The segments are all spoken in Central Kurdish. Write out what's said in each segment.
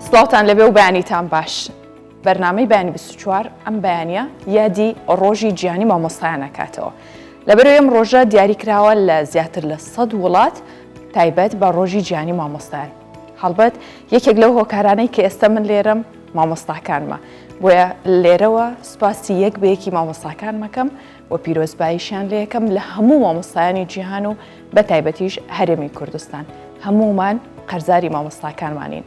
سڵاوتان لەبێ و بەیانیتان باش. بەرنامەی بەیانی 24 ئەم بەیانیە یادی ڕۆژی جیهانی مامۆستایان ئەکاتەوە. لەبەرەوەی ئەم ڕۆژە دیاری کراوە لە زیاتر لە 100 وڵات تایبەت بە ڕۆژی جیهانی مامۆستایان. هەڵبەت یەکێک لەو هۆکارانەی کە ئێستا من لێرەم مامۆستاکانمە. بۆیە لێرەوە سوپاسی یەک بە یەکی مامۆستاکان مەکەم و پیرۆزباییشیان لێ یەکەم لە هەموو مامۆستایانی جیهان و بە تایبەتیش هەرێمی کوردستان. هەموومان قەرزاری مامۆستاکانمانین.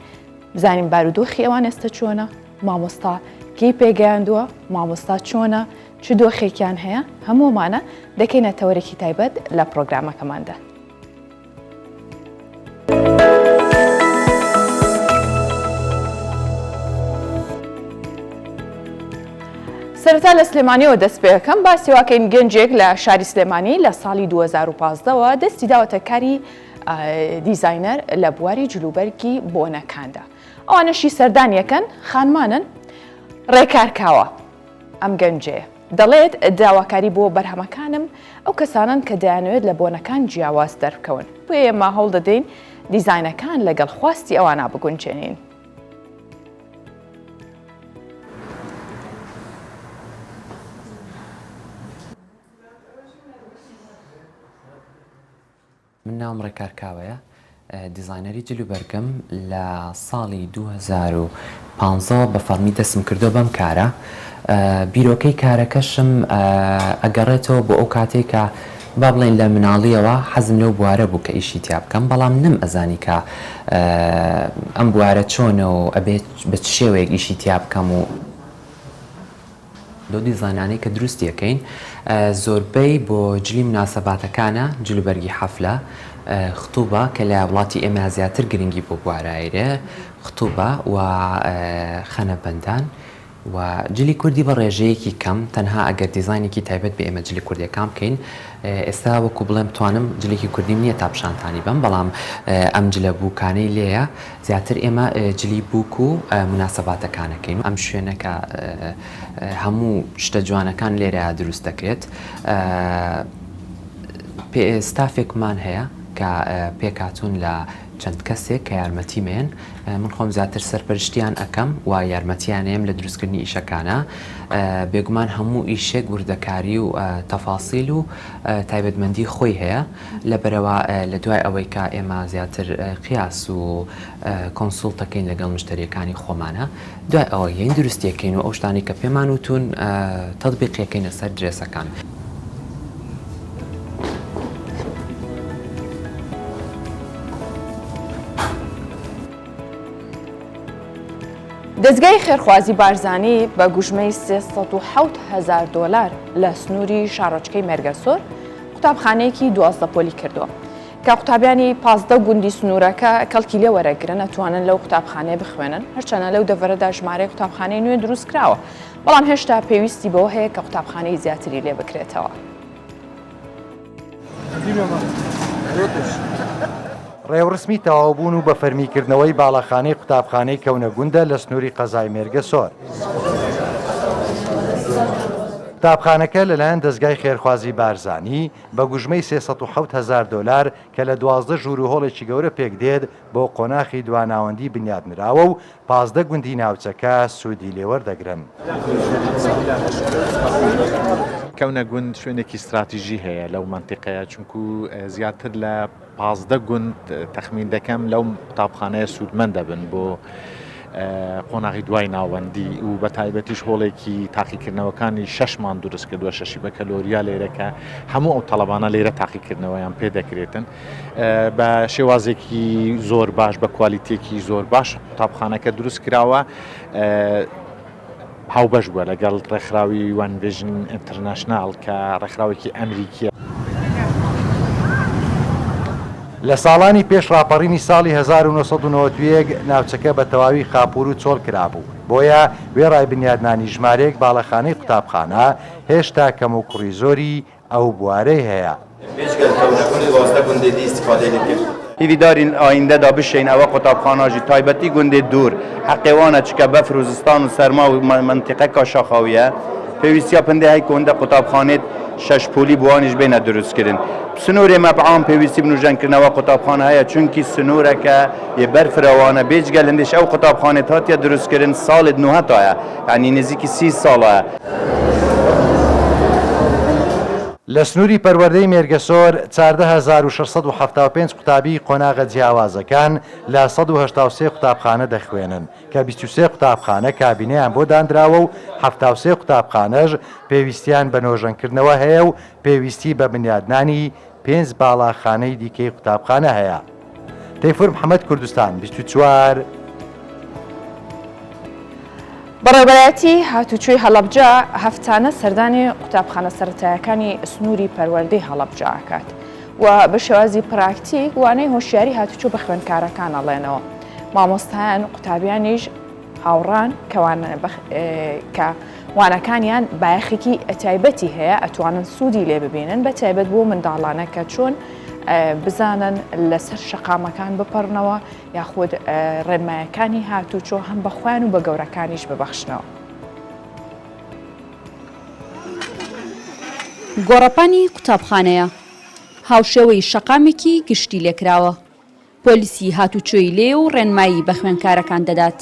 بزانین بارودۆخی ئەوان ئێستا چۆنە؟ مامۆستا کەی پێگەیاندووە؟ مامۆستا چۆنە؟ چ دۆخێکیان هەیە؟ هەموومانە دەکەینە تەوەرێکی تایبەت لە پرۆگرامەکەماندا. سەرەتا لە سلێمانیەوە دەست پێ یەکەم باسی واکەین گەنجێک لە شاری سلێمانی لە ساڵی 2015ەوە دەستی داوەتە کاری دیزاینەر لە بواری جلوبەرگی بۆنەکاندا. ئەوانەشی سەردانیەکەن خانمانن ڕێکارکاوە ئەم گەنجەیە. دەڵێت داواکاری بۆ بەرهەمەکانم ئەو کەسانن کە دەیانوێت لە بۆنەکان جیاواز دەربکەون. بۆ ئێمە هەوڵ دەدەین دیزاینەکان لەگەڵ خواستی ئەوانە بگونجێنین. من ناوم ڕێکارکاوەیە، دیزاینەری جلوبەرگم لە ساڵی 2015 بە فەرمی دەستم کردو بەم کارە. بیرۆکەی کارەکەشم ئەگەڕێتەوە بۆ ئەو کاتێک کە با بڵێن لە مناڵیەوە حەزم لەو بوارە بوو کە ئیشی تیا بکەم، بەڵام نم ئەزانی کە ئەم بوارە چۆنە و ئەبێت بە چ شێوەیەک ئیشی تیا بکەم و دۆ دیزاینانەی کە دروستیەکەین زۆربەی بۆ جلی مناسەباتەکانە، جلوبەرگی حەفلە، خطوبە کە لە وڵاتی ئێمە زیاتر گرنگی بۆ بوارایرە، خطوبە و خەنەبەندان و جلی کوردی بە ڕێژەیەکی کەم تەنها ئەگەر دیزاینێکی تایبەت بە ئێمە جلی کوردیەکان بکەین. ئێستا وەکو بڵێم توانم جلێکی کوردیم نییە تا پیشانتانی بم، بەڵام ئەم جلە بووکانەی لێیە زیاتر ئێمە جلی بووک و مناسەباتەکانەکەین و ئەم شوێنەکە هەموو شتە جوانەکان لێرە دروست دەکرێت. ستافێکمان هەیە کە پێکاتون لە چەند کەسێک کە یارمەتیمێن، من خۆم زیاتر سەرپەرشتیان ئەەکەم و یارمەتیانەیەم لە دروستکردنی ئیشەکانە. بێگومان هەموو ئیشێک وردەکاری و تەفاسیل و تایبەتمەندی خۆی هەیە، لەبەرەوە لە دوای ئەوەی کە ئێمە زیاتر قیاس و کۆنسوڵتەکەین لەگەڵ مشتریەکانی خۆمانە، دوای ئەوە یەین دروستیەکەین و ئەو شتانی کە پێمان وتون تەطبیقیەکەینە سەر درێسەکان. دەستگای خێرخوازی بارزانی بە گوژمەی $307,000 لە سنووری شارۆچکەی مێرگەسۆر قوتابخانەیەکی 12 پۆلی کردووە کە قوتابیانی 15 گوندی سنوورەکە کەڵکی لێ وەرەگرن ئەتوانن لەو قوتابخانەیە بخوێنن، هەرچەنە لەو دەڤەرەدا ژمارەی قوتابخانەی نوێ دروست کراوە، بەڵام هێشتا پێویستی بەوە هەیە کە قوتابخانەی زیاتری لێ بکرێتەوە. ڕێوڕسمی تەواوبوون و بە فەرمیکردنەوەی باڵەخانەی قوتابخانەی کەونە گوندە لە سنووری قەزای مێرگەسۆر. قوتابخانەکە لەلایەن دەستگای خێرخوازی بارزانی بە گوژمەی $307,000 کە لە 12 ژوور و هۆڵێکی گەورە پێک دێت بۆ قۆناغی دواناوەندی بنیادنراوە و 15 گوندی ناوچەکە سوودی لێوەردەگرن. کەونە گوند شوێنێکی استراتیژی هەیە لەو منتیقەیە، چونکو زیاتر لە 15 گوند تەخمین دەکەم لەو قوتابخانەیە سوودمەند دەبن بۆ قۆناغی دوای ناوەندی و بە تایبەتیش هۆڵێکی تاقیکردنەوەکانی 6مان دروست کردووە، 6 بە کەلۆریا لێرەکە هەموو ئەو تەڵەبانە لێرە تاقیکردنەوەیان پێ دەکرێتن بە شێوازێکی زۆر باش، بە کوالیتێکی زۆر باش. قوتابخانەکە دروست کراوە هاوبەش بووە لەگەڵ ڕێکخراوی وان ڤیژن ئینتەرناشنال کە ڕێکخراوێکی ئەمریکیە. لە ساڵانی پێش ڕاپەڕینی ساڵی 1991 ناوچەکە بە تەواوی خاپور و چۆڵ کرابوو، بۆیە وێڕای بنیادنانی ژمارەیەک باڵەخانەی قوتابخانە هێشتا کەم و کوڕی زۆری ئەو بوارەی هەیە. هیوی دارین آینده دا بشین او قطابخانه جی تایبەتی گوندێ دوور حقیوانە چکە بەفر و زستان و سەرما و منطقه کاشاخاویە پێویستیا پندێ هەی کۆندە قوتابخانێت شەش پۆلی بوانیش بێنە دروستکردن سنوورێ مەبعام پێویستی بنوژەنکردنەوە قوتابخانە هەیە چونکی سنوورەکە یە بەرفرەوانە بێجگە لەندێش ئەو قوتابخانێت هاتیە دروستکردن ساڵێت نوهەتایە ینی نزیکی 30 ساڵە. لە سنووری پەروەردەی مێرگەسۆر 14675 قوتابی قۆناغە جیاوازەکان لە 183 قوتابخانە دەخوێنن کە 23 قوتابخانە کابینەیان بۆ دانراوە و 73 قوتابخانەش پێویستیان بە نۆژەنکردنەوە هەیە و پێویستی بە بنیادنانی 5 باڵاخانەی دیکەی قوتابخانە هەیە. تەیفور محەممەد کوردستان 24 بەڕێوەبەتی هاتوچۆی هەڵەبجە هەفتانە سەردانی قوتابخانە سەرەتاییەکانی سنووری پەروەردەی هەڵەبجە ئاکات و بە شێوازی پراکتیک وانەی هۆشیاری هاتوچۆ بە خوێندکارەکان ئەڵێنەوە. مامۆستایان قوتابیانیش هاوڕان کە وانەکانیان بایەخێکی تایبەتی هەیە ئەتوانن سوودی لێ ببینن بە تایبەت بۆ منداڵانە کە چۆن بزانن لەسەر شەقامەکان بپەڕنەوە یاخود ڕێنمایەکانی هاتوچۆ هەم بەخوان و بە گەورەکانیش ببەخشنەوە. گۆڕەپانی قوتابخانەیە هاوشێوەی شەقامێکی گشتی لێکراوە پۆلیسی هاتوچۆی لێ و ڕێنمایی بە خوێندکارەکان دەدات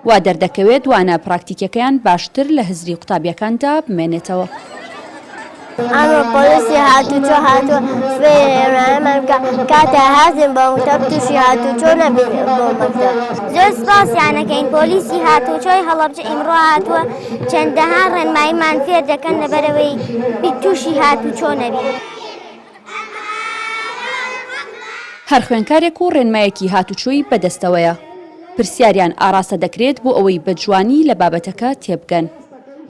وا دەردەکەوێت دوانە پراکتیکەکەیان باشتر لە هزری قوتابیەکاندا بمێنێتەوە. ئەمە پۆلیسی هاتوچۆ هاتووە فێرێنمایەمان کاتە هازم بە مەکتەب تووشی هاتوچۆ نەبینێ بۆ مەکتەب. زۆر سپاسیانەکەین پۆلیسی هاتوچۆی هەڵەبجە ئیمڕۆ هاتووە چەندەها ڕێنماییمان فێر دەکەن لەبەرەوەی تووشی هاتوچۆ نەبین. هەر خوێندکارێک و ڕێنمایەکی هاتوچۆی بەدەستەوەیە پرسیاریان ئاراستە دەکرێت بۆ ئەوەی بە جوانی لە بابەتەکە تێبگەن.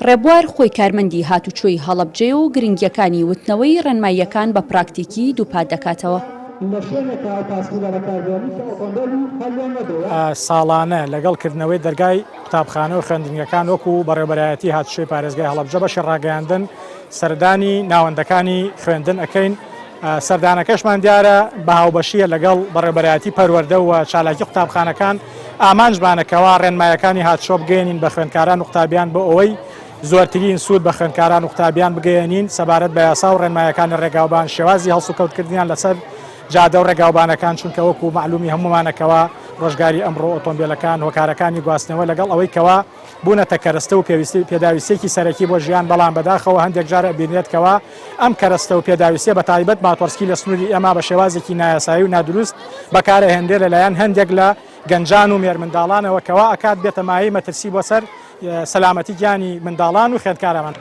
ڕێبوار خۆی کارمەندی هاتوچۆی هەڵەبجێ و گرنگیەکانی وتنەوەی ڕێنماییەکان بە پراکتیکی دووپات دەکاتەوە. ساڵانە لەگەڵکردنەوەی دەرگای قوتابخانە و خوێندنگەکان وەکو بەڕێوەبەرایەتی هاتوچۆی پارێزگای هەڵەبجە بەشی ڕاگەیاندن سەردانی ناوەندەکانی خوێندن ئەەکەین. سەردانەکەشمان دیارە بە هاوبەشیە لەگەڵ بەڕێوەبەرایەتی پەروەردە و چالاکی قوتابخانەکان ئامانجبانەکەەوە ڕێنمایەکانی هاتوچۆ بگەێنین بە خوێندکاران و قوتابیان بۆ ئەوەی زۆرترین سوود بە خوێندکاران و قوتابیان بگەێنین سەبارەت بە یاسا و ڕێنمایەکانی ڕێگاوبان شێوازی هەڵسوکەوتکردیان لەسەر جادە و ڕێگاوبانەکان چونکە وەکو معلومی هەمومانەکەوە ڕۆژگاری ئەمڕۆ ئۆتۆمبیلەکان هۆکارەکانی گواستنەوە لەگەڵ ئەوەی کەوا بوونەتە کەرەستە و پێداویستێکی سەرەکی بۆ ژیان بەڵام بەداخەوە هەندێک جارە بینێتکەوە ئەم کەرەستە و پێداویستێ بە تایبەت ماتۆرسکی لە سنووری ئێمە بە شێوازێکی نایاسایی و نادروست بەکارە هێندێ لەلایەن هەندێک لە گەنجان و مێرمنداڵانەوە کەوا ئەکات بێتە مایەی مەترسی بۆ سەر سەلامەتی گیانی منداڵان و خوێندکارەمان.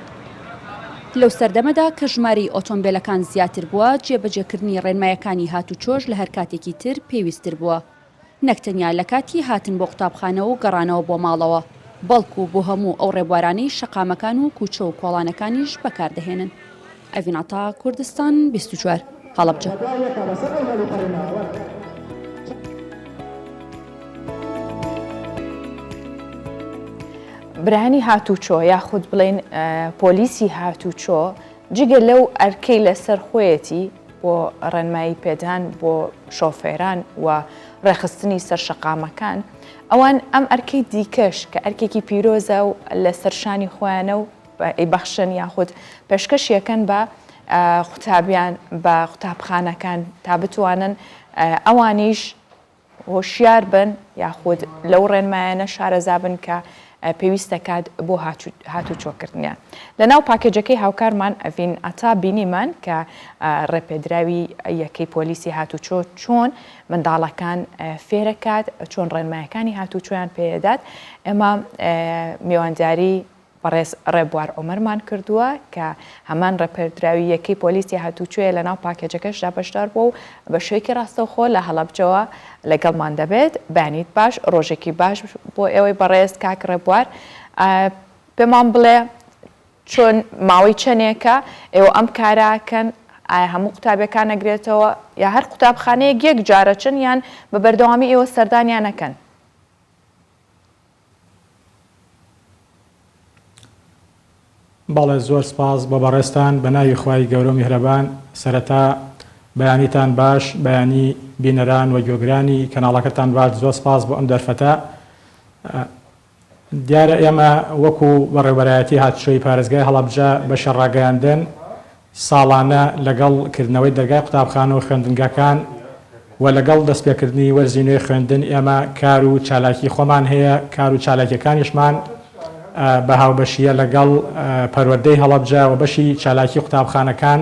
لەو سەردەمەدا کە ژماری ئۆتۆمبیلەکان زیاتر بووە جێبەجێکردنی ڕێنمایەکانی هاتوچۆش لە هەر کاتێکی تر پێویستتر بووە نەکتەنیا لە کاتی هاتن بۆ قوتابخانە و گەڕانەوە بۆ ماڵەوە بەڵکو بۆ هەموو ئەو ڕێبوارانەی شەقامەکان و کوچە و کۆڵانەکانیش بەکاردەهێنن. ئەڤیناتا کوردستان 24 هەڵەبجە. برانی هاتوچۆ یاخود بڵێن پۆلیسی هاتوچۆ جگە لەو ئەرکەی لەسەر خۆیەتی بۆ ڕێنمایی پێدان بۆ شۆفێران و ڕێخستنی سەر شەقامەکان ئەوان ئەم ئەرکەی دیکەش کە ئەرکێکی پیرۆزە و لە سەرشانی خۆیانە و بەخشن یاخود پێشکەشیەکەن بە قوتابیان بە قوتابخانەکان تا بتوانن ئەوانیش هۆشیار بن یاخود لەو ڕێنمایانە شارەزا بن کە پێویستەکات بۆ هاتوچۆکردنیان. لە ناو پاکێجەکەی هاوکارمان ئەڤین ئەتا بینیمان کە ڕێپێدراوی یەکەی پۆلیسی هاتوچۆ چۆن منداڵەکان فێرەکات چۆن ڕێنمایەکانی هاتوچۆیان پێدات. ئێمە میوانداری بەڕێز ڕێبوار عومەرمان کردووە کە هەمان ڕێپێدراوی یەکەی پۆلیسی هاتوچۆیە لە ناو پاکێجەکەشدا بەشدار بوو و بە شوێکی ڕاستەوخۆ لە هەڵەبجەوە لەگەڵمان دەبێت. بانیت باش ڕۆژێکی باش بۆ ئێوەی بەڕێز کاک ڕێبوار پێمان بڵێ چۆن ماوەی چەندێکە ئێوە ئەم کاراکەن ئایا هەموو قوتابیەکان نەگرێتەوە یا هەر قوتابخانەیەک یەک جارە چن یان بە بەردەوامی ئێوە سەردانیانەکەن؟ بەڵێ زۆر سپاس بە بەڕێستان بە ناوی خوای گەورە و میهرەبان سەرەتا بەیانیتان باش بەیانی بینەران و گوێگرانی کەناڵەکەتان باش زۆر سپاس بۆ ئەم دەرفەتە دیارە ئێمە وەکو بەڕێوەبەرایەتی هاتوچۆی پارێزگای هەڵەبجە بە شەڕاگەیاندن ساڵانە لەگەڵ کردنەوەی دەرگای قوتابخانە و خوێندنگەکان و لەگەڵ دەستپێکردنی وەرزی نوێی خوێندن ئێمە کار و چالاکی خۆمان هەیە کار و چالاکیەکانیشمان بە هاوبەشیە لەگەڵ پەروەردەی هەڵەبجە و بەشی چالاکی قوتابخانەکان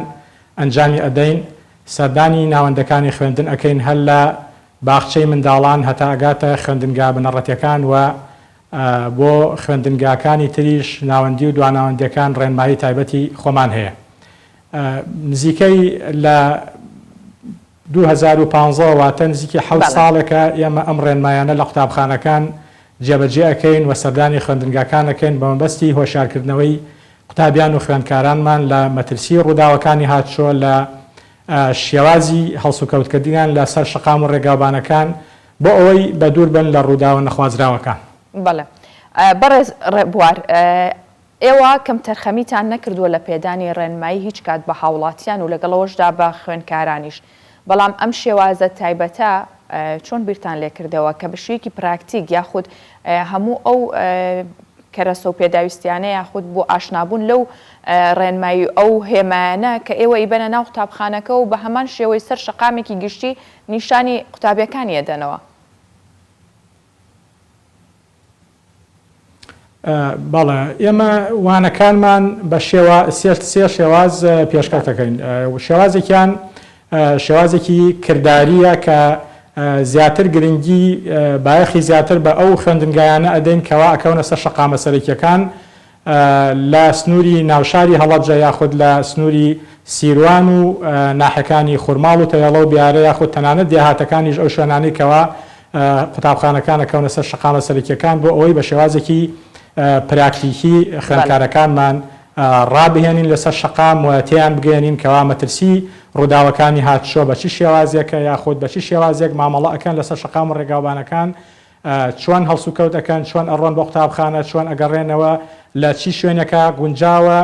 ئەنجامی ئەدەین سەردانی ناوەندەکانی خوێندن ئەەکەین هەر لە باخچەی منداڵان هەتا ئەگاتە خوێندنگا بنەڕەتیەکان و بۆ خوێندنگاکانی تریش ناوەندی و دواناوەندەکان ڕێنمایی تایبەتی خۆمان هەیە نزیکەی لە 2015 واتە نزیکی 7 ساڵێکە ئێمە ئەم ڕێنمایانە لە قوتابخانەکان جێبەجێ ئەەکەین و سەردانی خوێندنگاکانەکەین بە مەبەستی هۆشیارکردنەوەی قوتابیان و خوێندکارانمان لە مەترسی ڕووداوەکانی هاتشۆ لە شێوازی هەڵسوکەوتکردنیان لە سەر شەقام و ڕێگاوبانەکان بۆ ئەوەی بە دوور بن لە ڕووداوە نەخوازراوەکان. بەڵێ بەڕێز ڕێبوار ئێوە کەم تەرخەمیتان نەکردووە لە پێدانی ڕێنمایی هیچ کات بە هاوڵاتیان و لەگەڵەوەشدا بە خوێندکارانیش بەڵام ئەم شێوازە تایبەتە چۆن بیرتان لێکردەوە کە بەشویەکی پراکتیک یاخود هەموو ئەو کەرەسە و پێداویستیانە یاخود بۆ ئاشنابوون لەو ڕێنمایی ئەو هێمانە کە ئێوە ئیبەنە ناو قوتابخانەکە و بە هەمان شێوەی سەر شەقامێکی گشتی نیشانی قوتابیەکانی ئەدەنەوە. بەڵێ ئێمە وانەکانمان بە سێ شێواز پێشکەوت دەکەین شێوازێکیان شێوازێکی کرداریە کە زیاتر گرنگی بایەخی زیاتر بە ئەو خوێندنگایانە ئەدەین کەوا ئەکەونە سەر شەقامە سەرەکیەکان لە سنووری ناوشاری هەڵەبجە یاخود لە سنووری سیروان و ناحەکانی خورماڵ و تەیەڵە و بیارە یاخود تەنانەت دێهاتەکانیش ئەو شوێنانەی کەوا قوتابخانەکان ئەکەونە سەر شەقامە سەرەکیەکان بۆ ئەوەی بە شێوازێکی پراکتیکی خوێندکارەکانمان ڕابهێنین لەسەر شەقام و تیان بگەێنین کەوا مەترسی ڕووداوەکانی هاتشۆ بە چی شێوازێکە یاخود بە چی شێوازێک مامەڵە ئەەکەن لەسەر شەقام و ڕێگاوبانەکان چۆن هەڵسوکەوت ئەەکەن چۆن ئەڕۆن بۆ قوتابخانە چۆن ئەگەڕێنەوە لە چی شوێنەکە گونجاوە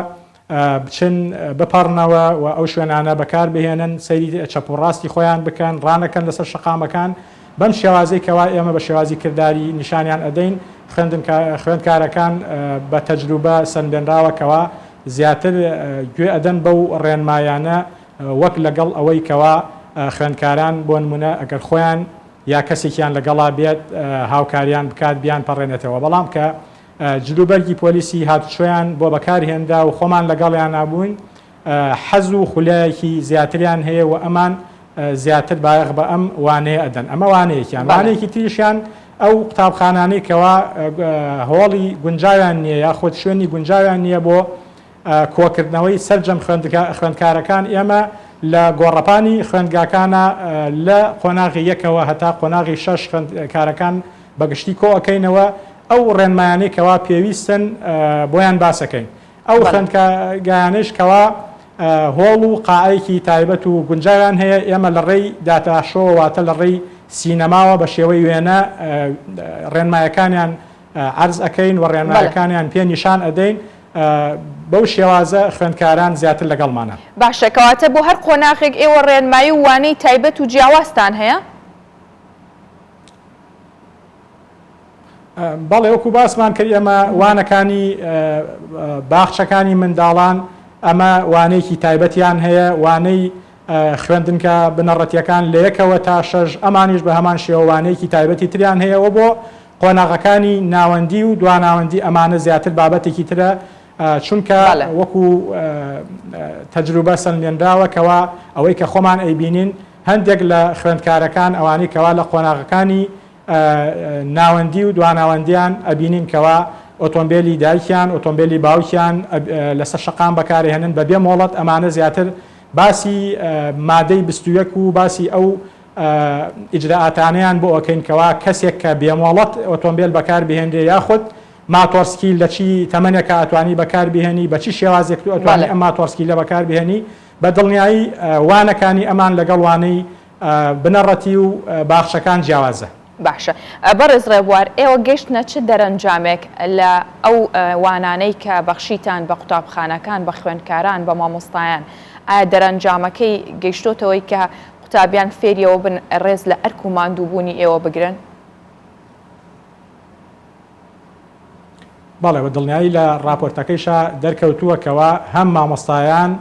بچن بپەڕنەوە و ئەو شوێنانە بەکار بهێنن سەیری چەپڕاستی خۆیان بکەن ڕانەکەن لەسەر شەقامەکان بەم شێوازەی کەوا ئێمە بە شێوازی کردداری نیشانیان ئەدەین خوێندکارەکان بە تەجروبە سندێنراوەکەوە زیاتر گوێ ئەدەن بەو ڕێنمایانە وەک لەگەڵ ئەوەی کەوا خوێندکاران بۆ نمونە ئەگەر خۆیان یا کەسێکیان لەگەڵا بێت هاوکاریان بکات بیان پەڕێنێتەوە بەڵام کە جلوبەرگی پۆلیسی هاتوچۆیان بۆ بەکارهێندا و خۆمان لەگەڵیان نابووین حەز و خولایەکی زیاتریان هەیە و ئەمان زیاتر بایەخ بە ئەم وانەیە ئەدەن ئەمە وانەیەکیان وانەیەکی تریشیان ئەو قوتابخانانەی کەوا هۆڵی گونجاویان نییە یاخود شوێنی گونجاویان نییە بۆ کۆکردنەوەی سەررجەم خوێندکارەکان ئێمە لە گۆڕەپانی خوێندگاکانە لە قۆناغی یەکەوە هەتا قۆناغی 6 خوێندکارەکان بەگشتی کۆ ئەەکەینەوە ئەو ڕێنمایانەی کەوا پێویستن بۆیان باسەکەین ئەو خوێندگایانش کەوا هۆڵ و قاعەیەکی تایبەت و گونجاویان هەیە ئێمە لە ڕێی داتاشۆ واتە لە ڕێی سینەماوە بە شێوەی وێنە ڕێنمایەکانیان عرض ئەەکەین و ڕێنمایەکانیان پێ نیشان ئەدەین بەو شێوازە خوێندکاران زیاتر لەگەڵمانە. باشەکەواتە بۆ هەر قۆناغێک ئێوە ڕێنمایی و وانەی تایبەت و جیاوازتان هەیە؟ بەڵێ وەکو باسمان کرد ئێمە وانەکانی باخچەکانی منداڵان ئەمە وانەیەکی تایبەتیان هەیە وانەی خوێندنکە بنەڕەتیەکان لە یەکەوە تا 6 ئەمانیش بە هەمان شێوانەیەکی تایبەتی تریان هەیەەوە بۆ قۆناغەکانی ناوەندی و دواناوەندی ئەمانە زیاتر بابەتێکی ترە چونکە وەکو تەجروبە سەنجێنراوەکەوە ئەوەی کە خۆمان ئەیبینین هەندێک لە خوێندکارەکان ئەوانەی کەوا لە قۆناغەکانی ناوەندی و دواناوەندیان ئەبینین کەوا ئۆتۆمبیلی دایکیان ئۆتۆمبیلی باوکیان لەسەر شەقام بەکارهێنن بەبێ مۆڵەت ئەمانە زیاتر باسی مادەی 21 و باسی ئەو ئیجرائاتانیان بۆ ئەوکەین کەوا کەسێک کە بێمۆڵەت ئۆتۆمبیل بەکار بهێنرێ یاخود ماتۆرسکیل لە چی تەمەنێکە ئەتوانی بەکار بهێنی بە چی شێوازێک تو ئەتوانی ئەم ماتۆرسکیل لە بەکار بهێنی بە دڵنیایی وانەکانی ئەمان لەگەڵ وانەی بنەڕەتی و باخچەکان جیاوازە. باشە بەڕێز ڕێبوار ئێوە گەشتنە چ دەرەنجامێک لە ئەو وانانەی کە بەخشیتان بە قوتابخانەکان بە خوێندکاران بە مامۆستایان ئایا دەرەنجامەکەی گەیشتۆتەوەی کە قوتابیان فێریەوە بن ڕێز لە ئەرک و ماندووبوونی ئێوە بگرن؟ بەڵێ بە دڵنیایی لە راپۆرتەکەیشا دەرکەوتووە کەوا هەم مامۆستایان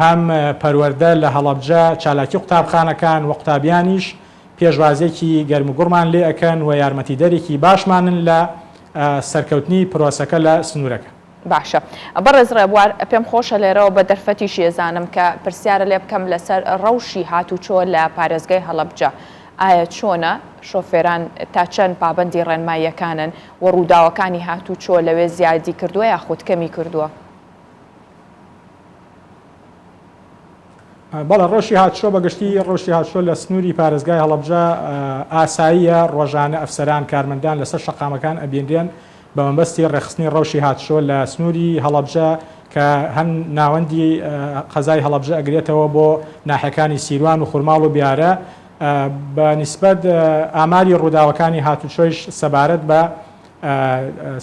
هەم پەروەردە لە هەڵەبجە چالاکی قوتابخانەکان و قوتابیانیش پێشوازێکی گەرموگوڕمان لێ ئەەکەن و یارمەتیدەرێکی باشمانن لە سەرکەوتنی پرۆسەکە لە سنوورەکە. باشە بەڕێز ڕێبوار پێم خۆشە لێرەوە بە دەرفەتی شێزانم کە پرسیارە لێ بکەم لەسەر ڕەوشی هاتوچۆ لە پارێزگای هەڵەبجە. ئایا چۆنە شۆفێران تا چەند پابەندی ڕێنماییەکانن و ڕووداوەکانی هاتوچۆ لەوێ زیادی کردووە یاخود کەمی کردووە؟ بەڵێ ڕۆژی هاتشۆ بەگشتی ڕۆژی هاتشۆ لە سنووری پارێزگای هەڵەبجە ئاساییە ڕۆژانە ئەفسەران کارمەندان لەسەر شەقامەکان ئەبێنرێن بە مەبەستی ڕێخستنی ڕەوشی هاتشۆ لە سنووری هەڵەبجە کە هەم ناوەندی قەزای هەڵەبجە ئەگرێتەوە بۆ ناحیەکانی سیروان و خورماڵ و بیارە بە نیسبەت ئاماری ڕووداوەکانی هاتوچۆیش سەبارەت بە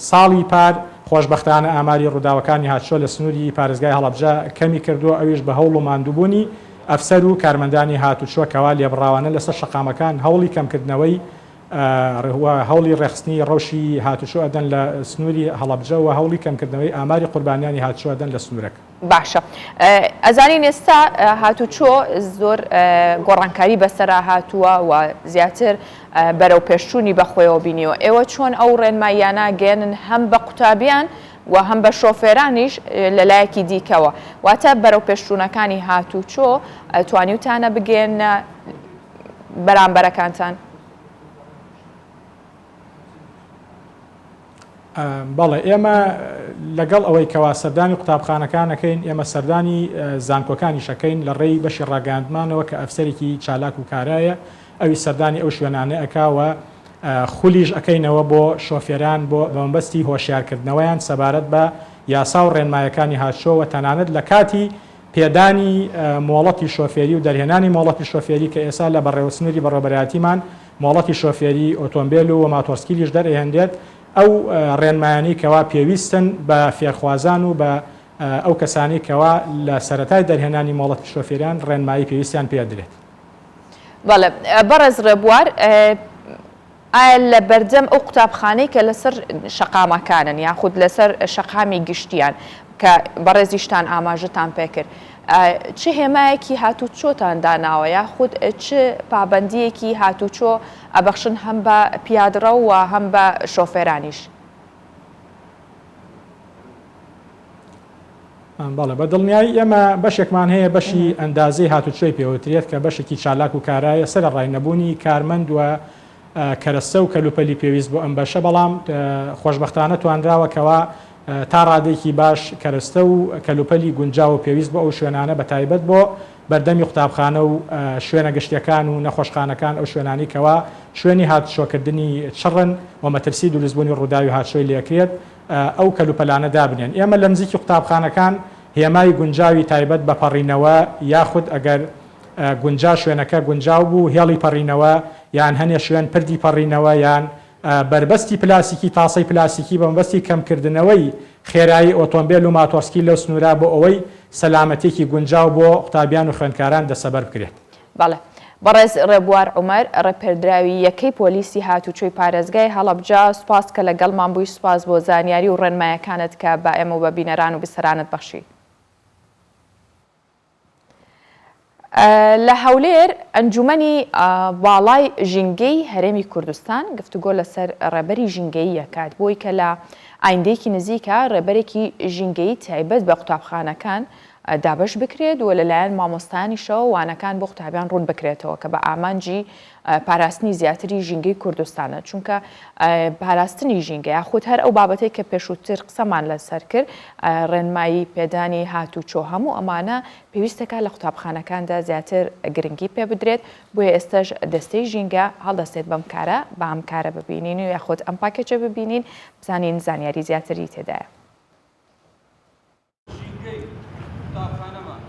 ساڵی پار خۆشبەختانە ئاماری ڕووداوەکانی هاتشۆ لە سنووری پارێزگای هەڵەبجە کەمی کردووە ئەویش بە هەوڵ و ماندووبوونی ئەفسەر و کارمەندانی هاتوچۆ کەوا لێبڕاوانە لەسەر شەقامەکان هەوڵی کەمکردنەوەی هەوڵی ڕێخستنی ڕەوشی هاتوچۆ ئەدەن لە سنووری هەڵەبجە و هەوڵی کەمکردنەوەی ئاماری قوربانیانی هاتوچۆ ئەدەن لە سنوورەکە. باشە ئەزانین ئێستا هاتوچۆ زۆر گۆڕانکاری بەسەرا هاتووە و زیاتر بەرەو پێشچوونی بەخۆیەوە بینیەوە. ئێوە چۆن ئەو ڕێنماییانە گەێنن هەم بە قوتابیان و هەم بە شۆفێرانیش لەلایەکی دیکەوە واتە بەرەو پێشچوونەکانی هاتوچۆ توانیوتانە بگێنە بەرامبەرەکانتان؟ بەڵێ ئێمە لەگەڵ ئەوەی کەوا سەردانی قوتابخانەکانەکەین ئێمە سەردانی زانکۆکانی شەکەین لە ڕێی بەشی ڕاگەاندمانەوە کە ئەفسەرێکی چالاک و کارایە ئەوی سەردانی ئەو شوێنانە ئەکاوە خولیش ئەەکەینەوە بۆ شۆفێران بۆ بەمبەستی هۆشیارکردنەوەیان سەبارەت بە یاسا و ڕێنمایەکانی هاتشۆوە تەنانەت لە کاتی پێدانی مۆڵەتی شۆفێری و دەرهێنانی مۆڵەتی شۆفێری کە ئێستا لە بەڕێوەسنووری بەڕێوەبەرایەتیمان مۆڵەتی شۆفێری ئۆتۆمبیل و ماتۆسکیلیش دەرهێنرێت ئەو ڕێنمایانی کەوا پێویستن بە فێرخوازان و بە ئەو کەسانی کەوا لە سەرەتای دەرهێنانی مۆڵەتی شۆفێران ڕێنمایی پێویستیان پێدرێت. بەڵێ بەڕێز ڕێبوار ئایا لە بەردەم ئەو قوتابخانەی کە لەسەر شەقامەکانن یاخود لەسەر شەقامی گشتیان کە بەڕێزیشتان ئاماژتان پێکرد چه هێمایەکی هاتوچۆتان داناوە یاخود چ پابەندیەکی هاتوچۆ ئەبەخشن هەم بە پیادڕە و هەم بە شۆفێرانیش؟ بەڵێ بە دڵنیایی ئێمە بەشێکمان هەیە بەشی ئەندازەی هاتوچۆی پێوترێت کە بەشێکی چالاک و کارایە سەر ڕاینەبوونی کارمەند و کەرەستە و کەلوپەلی پێویست بۆ ئەم بەشە بەڵام خۆشبەختانە توانراوەکەوە تا ڕادێکی باش کەرەستە و کەلوپەلی گونجاو و پێویست بۆ ئەو شوێنانە بەتایبەت بۆ بەردەمی قوتابخانە و شوێنە گشتیەکان و نەخۆشخانەکان ئەو شوێنانی کەوا شوێنی هاتوچۆکردنی چڕن و مەترسی دروستبوونی ڕووداوی هاتشۆی لێکرێت ئەو کەلوپەلانە دابنێن. ئێمە لە نزیکی قوتابخانەکان هێمای گونجاوی تایبەت بە پەڕینەوە یاخود ئەگەر گونجا شوێنەکە گونجاو بوو هێڵی پەڕینەوە یان هەنێ شوێن پردی پەڕینەوە یان بربەستی پلاسیکی تاسەی پلاسیکی بەمبەستی کەمکردنەوەی خێرایی ئۆتۆمبیل و ماتۆسکی لەو سنوورا بۆ ئەوەی سەلامەتێکی گونجاو بۆ قوتابیان و خوێندکاران دەسەبەر بکرێت. بەڵێ بەڕێز ڕێبوار عومەر ڕێپێدراوی یەکەی پۆلیسی هاتوچۆی پارێزگای هەڵەبجە سوپاس کە لەگەڵمان بووی سوپاس بۆ زانیاری و ڕێنمایەکانت کە بە ئێمە و بە بینەران و بیسەرانت بەخشی. لە هەولێر ئەنجومەنی باڵای ژینگەی هەرێمی کوردستان گفتوگۆ لەسەر ڕێبەری ژینگەی یەکات بۆی کە لە ئایندەیەکی نزیکە ڕێبەرێکی ژینگەی تایبەت بە قوتابخانەکان دابش بکرێت و لەلایەن مامۆستانیشەوە وانەکان بۆ قوتابیان ڕوون بکرێتەوە کە بە ئامانجی پاراستنی زیاتری ژینگەی کوردستانە چونکە پاراستنی ژینگە یاخود هەر ئەو بابەتەی کە پێشووتر قسەمان لەسەر کرد ڕێنمایی پێدانی هاتوچۆ هەموو ئەمانە پێویستەکە لە قوتابخانەکاندا زیاتر گرنگی پێ بدرێت بۆیە ئێستاش دەستەی ژینگە هەڵدەستێت بەم کارە بە ئەم کارە ببینین و یاخود ئەم پاکێجە ببینین بزانین زانیاری زیاتری تێدایە.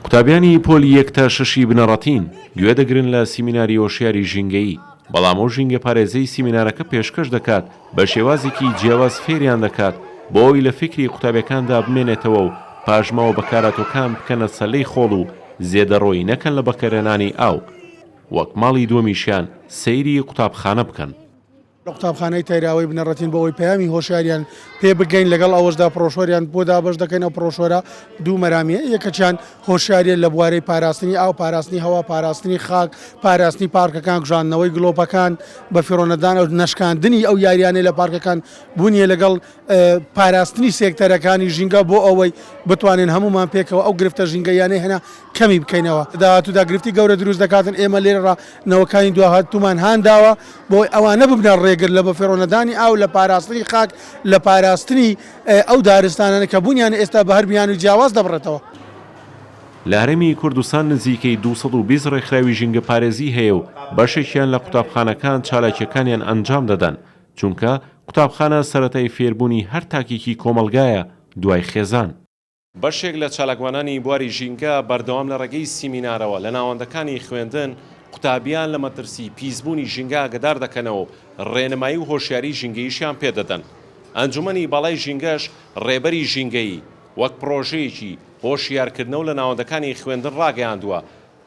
قوتابیانی پۆلی 1 تا 6 بنەڕەتین گوێ دەگرن لە سیمیناری هۆشیاری ژینگەیی بەڵام ئەو ژینگە پارێزەی سیمینارەکە پێشکەش دەکات بە شێوازێکی جیاواز فێریان دەکات بۆ ئەوی لە فکری قوتابیەکاندا بمێنێتەوە و پاژماوە بەکاراتۆکان بکەنە سەلەی خۆڵ و زێدەڕۆی نەکەن لە بەکارهێنانی ئاو وەک ماڵی دووەمیشیان سەیری قوتابخانە بکەن. لە قوتابخانەی تایراوی بنەڕەتین بەوەی پەیامی هۆشیاریان پێ بگەین لەگەڵ ئەوەشدا پرۆشۆریان بۆدا بەش دەکەین ئەو پرۆشۆرە دوو مەرامیە یەکەچیان هۆشیاریە لە بوارەی پاراستنی ئاو پاراستنی هەوا پاراستنی خاک پاراستنی پارکەکان گژاندنەوەی گلۆپەکان بە فێڕۆنەدان ئەو نەشکاندنی ئەو یاریانەی لە پارکەکان بوونیە لەگەڵ پاراستنی سێکتەرەکانی ژینگە بۆ ئەوەی بتوانین هەمومان پێکەوە ئەو گرفتە ژینگەیانەی هەنا کەمی بکەینەوە داهاتوودا گرفتی گەورە دروست دەکاتن ئێمە لێرە نەوەکانی دوهاتومان هانداوە بۆ ئەوانە ببنە ڕێگر لە بە فێڕۆنەدانی ئاو لە پاراستنی خاک لە پاراستنی ئەو دارستانانە کە بوونیان ئێستا بە هەربیان و جیاواز دەبڕێتەوە. لە هەرێمی کوردستان نزیکەی 220 ڕێکخراوی ژینگە پارێزی هەیە و بەشێکیان لە قوتابخانەکان چالاکیەکانیان ئەنجام دەدەن چونکە قوتابخانە سەرەتای فێربوونی هەر تاکێکی کۆمەلگایە دوای خێزان. بەشێک لە چالاکوانانی بواری ژینگە بەردەوام لە ڕێگەی سیمینارەوە لە ناوەندەکانی خوێندن قوتابیان لە مەترسی پیسبوونی ژینگە ئاگدار دەکەنەوە ڕێنمایی و هۆشیاری ژینگەییشیان پێدەدەن. ئەنجومەنی بەڵای ژینگەش ڕێبەری ژینگەیی وەک پرۆژەیەکی هۆشیارکردنەوە لە ناوەندەکانی خوێندن ڕاگەیاندووە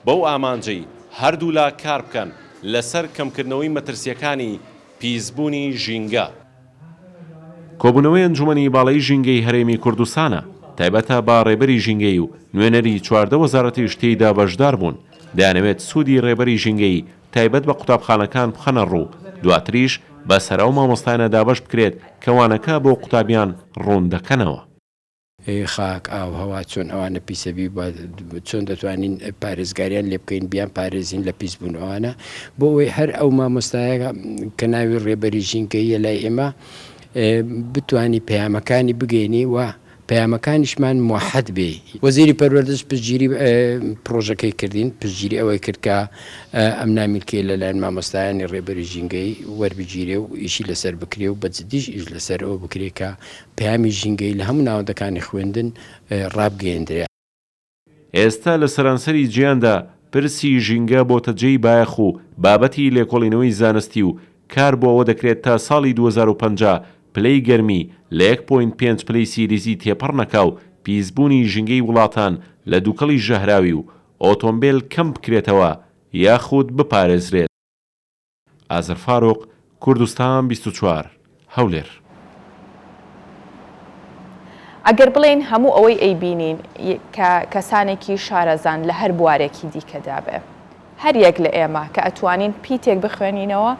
بەو ئامانجەی هەردوو لا کار بکەن لەسەر کەمکردنەوەی مەترسیەکانی پیسبوونی ژینگە. کۆبوونەوەی ئەنجومەنی باڵای ژینگەی هەرێمی کوردستانە تایبەتە با ڕێبەری ژینگەی و نوێنەری 14 وەزارەتی شتێیدا بەشدار بوون دەیانەوێت سوودی ڕێبەری ژینگەی تایبەت بە قوتابخانەکان بخەنە ڕوو دواتریش بە سەراو مامۆستایانە دابەش بکرێت کەوانەکە بۆ قوتابیان ڕوون دەکەنەوە. خاک ئاو هەوا چۆن ئەوانە پیسەبی چۆن دەتوانین پارێزگاریان لێ بکەین بیان پارێزین لە پیسبوونەوەوانە بۆ ئەوەی هەر ئەو مامۆستایە کە ناوی ڕێبەری ژینگەیە لای ئێمە بتوانی پەیامەکانی بگەینی و پەیامەکانیشمان موحەد بێ. وەزیری پەروەردەش پشتگیری پرۆژەکەی کردین پشتگیری ئەوەی کرد کە ئەم نامیلکێ لەلایەن مامۆستایانی ڕێبەری ژینگەی وەربگیرێ و ئیشی لەسەر بکرێ و بەجددیش ئیش لەسەر ئەوە بکرێ کە پەیامی ژینگەی لە هەموو ناوەندەکانی خوێندن ڕابگەیەندرێ. ئێستا لە سەرانسەری جیاندا پرسی ژینگە بۆتە جێی بایەخ و بابەتی لێکۆڵینەوەی زانستی و کار بۆ ئەوە دەکرێت تا ساڵی 2050 پلەی گەرمی لە 1.5 پلەی سیریزی تێپەڕ نەکا و پیسبوونی ژینگەی وڵاتان لە دووکەڵی ژەهراوی و ئۆتۆمبیل کەم بکرێتەوە یاخود بپارێزرێت. ئازەر فاروق، کوردستان 24 هەولێر. ئەگەر بڵێن هەموو ئەوەی ئەیبینین کە کەسانێکی شارەزان لە هەر بوارێکی دیکەدا بێ هەر یەک لە ئێمە کە ئەتوانین پیتێک بخوێنینەوە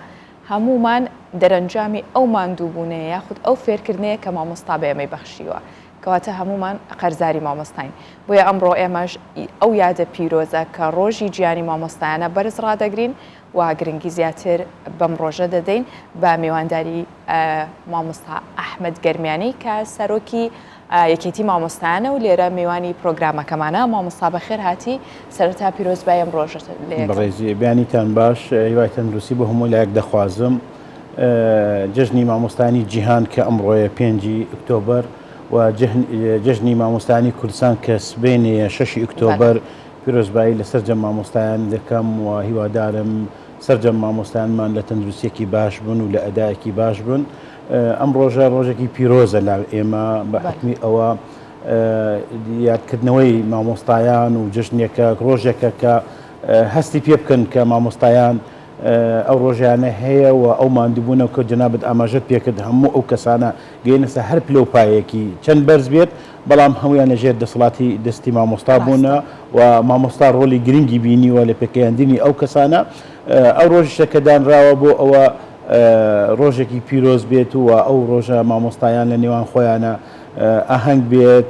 هەمومان دەرەنجامی ئەو ماندووبوونەیە یاخود ئەو فێرکردنەیە کە مامۆستا بە ئێمەی بەخشیوە کەواتە هەمومان قەرزاری مامۆستاین بۆیە ئەمڕۆ ئێمەش ئەو یادە پیرۆزە کە ڕۆژی گیانی مامۆستایانە بەرز ڕادەگرین و گرنگی زیاتر بەم ڕۆژە دەدەین بە میوانداری مامۆستا ئەحمەد گەرمیانی کە سەرۆکی یەکێتی مامۆستایانە و لێرە میوانی پرۆگرامەکەمانە مامۆستا بەخێر هاتی سەرەتا پیرۆزبای ئەم ڕۆژە بەڕێزی بیانیتان باش هیوای تەندروستی بە هەموو لایەک دەخوازم جژنی مامۆستانی جیهان کە ئەمڕۆیە 5 ئۆکتۆبەر و جژنی مامۆستانی کوردستان کە سبێنێ 6 ئۆکتۆبەر پیرۆزبایی لە سەرجەم مامۆستایان دەکەم و هیوادارم سەرجەم مامۆستایانمان لە تەندروستیەکی باش بوون و لە ئەدایەکی باش بوون. ئەم ڕۆژە ڕۆژێکی پیرۆزە لا ئێمە بە حکمی ئەوە یادکردنەوەی مامۆستایان و جژنێکە ڕۆژێکە کە هەستی پێ بکەن کە مامۆستایان ئەو ڕۆژیانە هەیە و ئەو ماندووبوونەوە کە جەنابەت ئاماژەت پێکرد هەموو ئەو کەسانە گەینەسە هەر پلەپایەکی چەند بەرز بێت بەڵام هەمویان لەژێر دەسەڵاتی دەستی مامۆستا بوونە و مامۆستا ڕۆلی گرنگی بینیوە لە پێکەیاندنی ئەو کەسانە ئەو ڕۆژشە کە دانراوە بۆ ئەوە ڕۆژێکی پیرۆز بێت و ئەو ڕۆژە مامۆستایان لە نێوان خۆیانە ئاهەنگ بێت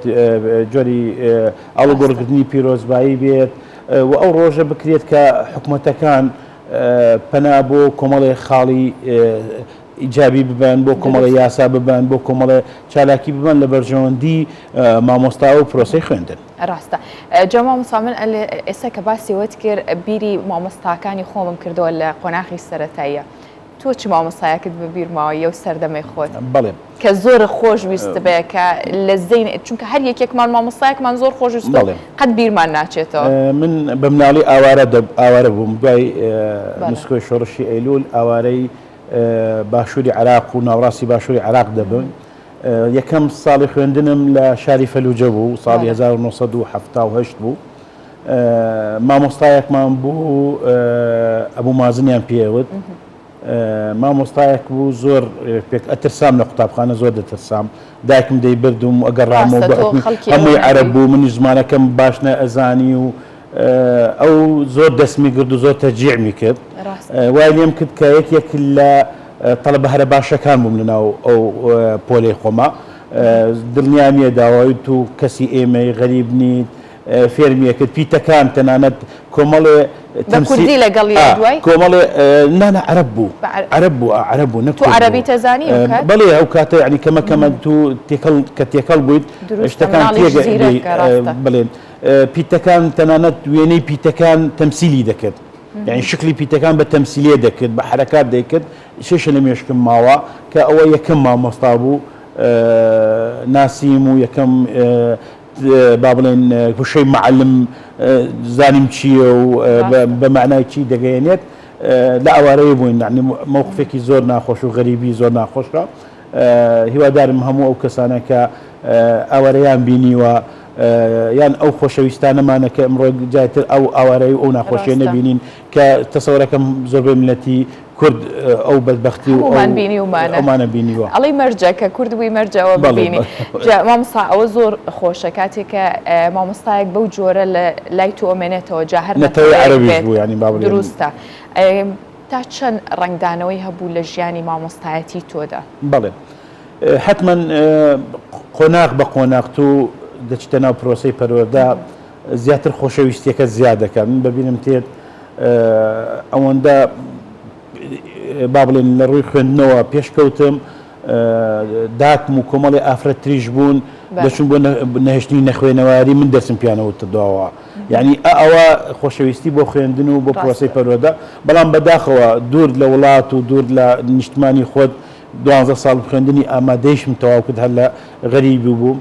جۆری ئاڵوگۆڕکردنی پیرۆزبایی بێت و ئەو ڕۆژە بکرێت کە حکوومەتەکان پەنا بۆ کۆمەڵی خاڵی ئیجابی ببن بۆ کۆمەڵی یاسا ببن بۆ کۆمەڵی چالاکی ببن لە بەرژەوەندی مامۆستا و پرۆسی خوێندن. ڕاستە جەما مسامن ئێستا کە باسی وت کرد بیری مامۆستاکانی خۆمم کردەوە لە قۆناغی سەرەتاییە تۆ چ مامۆستایەکت بەبیرماوە و سەردەمەی خۆت بەڵێ کە زۆر خۆش ویست بێ کە لە زەین چونکە هەر یەکێکمان مامۆستایەکمان زۆر خۆش ویست قەت بیرمان ناچێتەوە. من بە مناڵی ئاوارە بووم دوای نسخۆی شۆڕشی ئەیلول ئاوارەی باشووری عراق و ناوڕاستی باشووری عراق دەبن. یەکەم ساڵی خوێندنم لە شاری فەلوجە بوو ساڵی 1970 بوو. مامۆستایەکمان بوو ئەبوو مازنیان پێوت مامۆستایەک بوو زۆر پێک ئەترسام لە قوتابخانە زۆر دەترسام دایکم دەیبردم ئەگەڕامەوە هەمووی عەرەب بوو منی زمانەکەم باشنە ئەزانی و ئەو زۆر دەستمی کرد و زۆر تەرجیعمی کرد وای لێم کرد کە یەکێک لە تەڵەبە هەرە باشەکان بووم لەناو ئەو پۆلەی خۆما دڵنیامیە داوایت و کەسی ئێمەی غەریب نیت فێرمیە کرد پیتەکان تەنانەت کۆمەڵێ کوردی لەگەڵ دوای کۆمەڵێ نانە عەرەب بوو عەرب بوو تو عەرەبی تەزانی بەڵێ ئەو کاتە ینی کەمە تو کە تێکەڵ بوویت شتەکان بڵێن پیتەکان تەنانەت وێنەی پیتەکان تەمسیلی دەکرد یعنی شکلی پیتەکان بە تەمسیلێ دەکرد بە حرەکات دەکرد شێشە لە مێشکم ماوە کە ئەوە یەکەم مامۆستا بوو ناسیم و یەکەم با بڵێن گوشەی معلم زانیم چییە و بە معنای چی دەگەیەنێت لە ئەوارەیە بووین ینی موقفێکی زۆر ناخۆش و غەریبی زۆر ناخۆشە هیوادارم هەموو ئەو کەسانە کە ئەوارەیان بینیوە یان ئەو خۆشەویستانەمانە کە ئەمڕۆ جایتر ئەو ئەوارەی ئەو ناخۆشیە نەبینین کە تەسەورەکەم زۆربەی ملەتی کورد ئەو بەدبەختی و ئەمانە بینیوە ئەڵی مەرجە کە کورد بووی مەرجەوە ببینی مامۆستا ئەوە زۆر خۆشە کاتێککە مامۆستایەک بەو جۆرە لە لای تۆ ئەمێنێتەوە جا هەر عەرەبیش بوو ینی با بڵێن دروستە تا چەند ڕنگدانەوەی هەبوو لە ژیانی مامۆستایەتی تۆدا بەڵێ حتمما قۆناغ بە قۆناغ تو دەچتە ناو پرۆسەی پەروەردە زیاتر خۆشەویستیەکە زیاد دەکەن من ببینم تێت ئەوەندە با بڵێن لە ڕووی خوێندنەوە پێشکەوتم داکم و کۆمەڵی ئافرەتریش بوون دەچون بۆ نەهێشتنی نەخوێنەواری من دەسم پیانەوە دواوە یعنی ئەوە خۆشەویستی بۆ خوێندن و بۆ پرۆسەی پەروەردە بەڵام بەداخەوە دوور لە وڵات و دوور لە نیشتمانی خۆت 12 ساڵ خوێندنی ئامادەیشم تەواو کرد هەر لە غەریبی بووم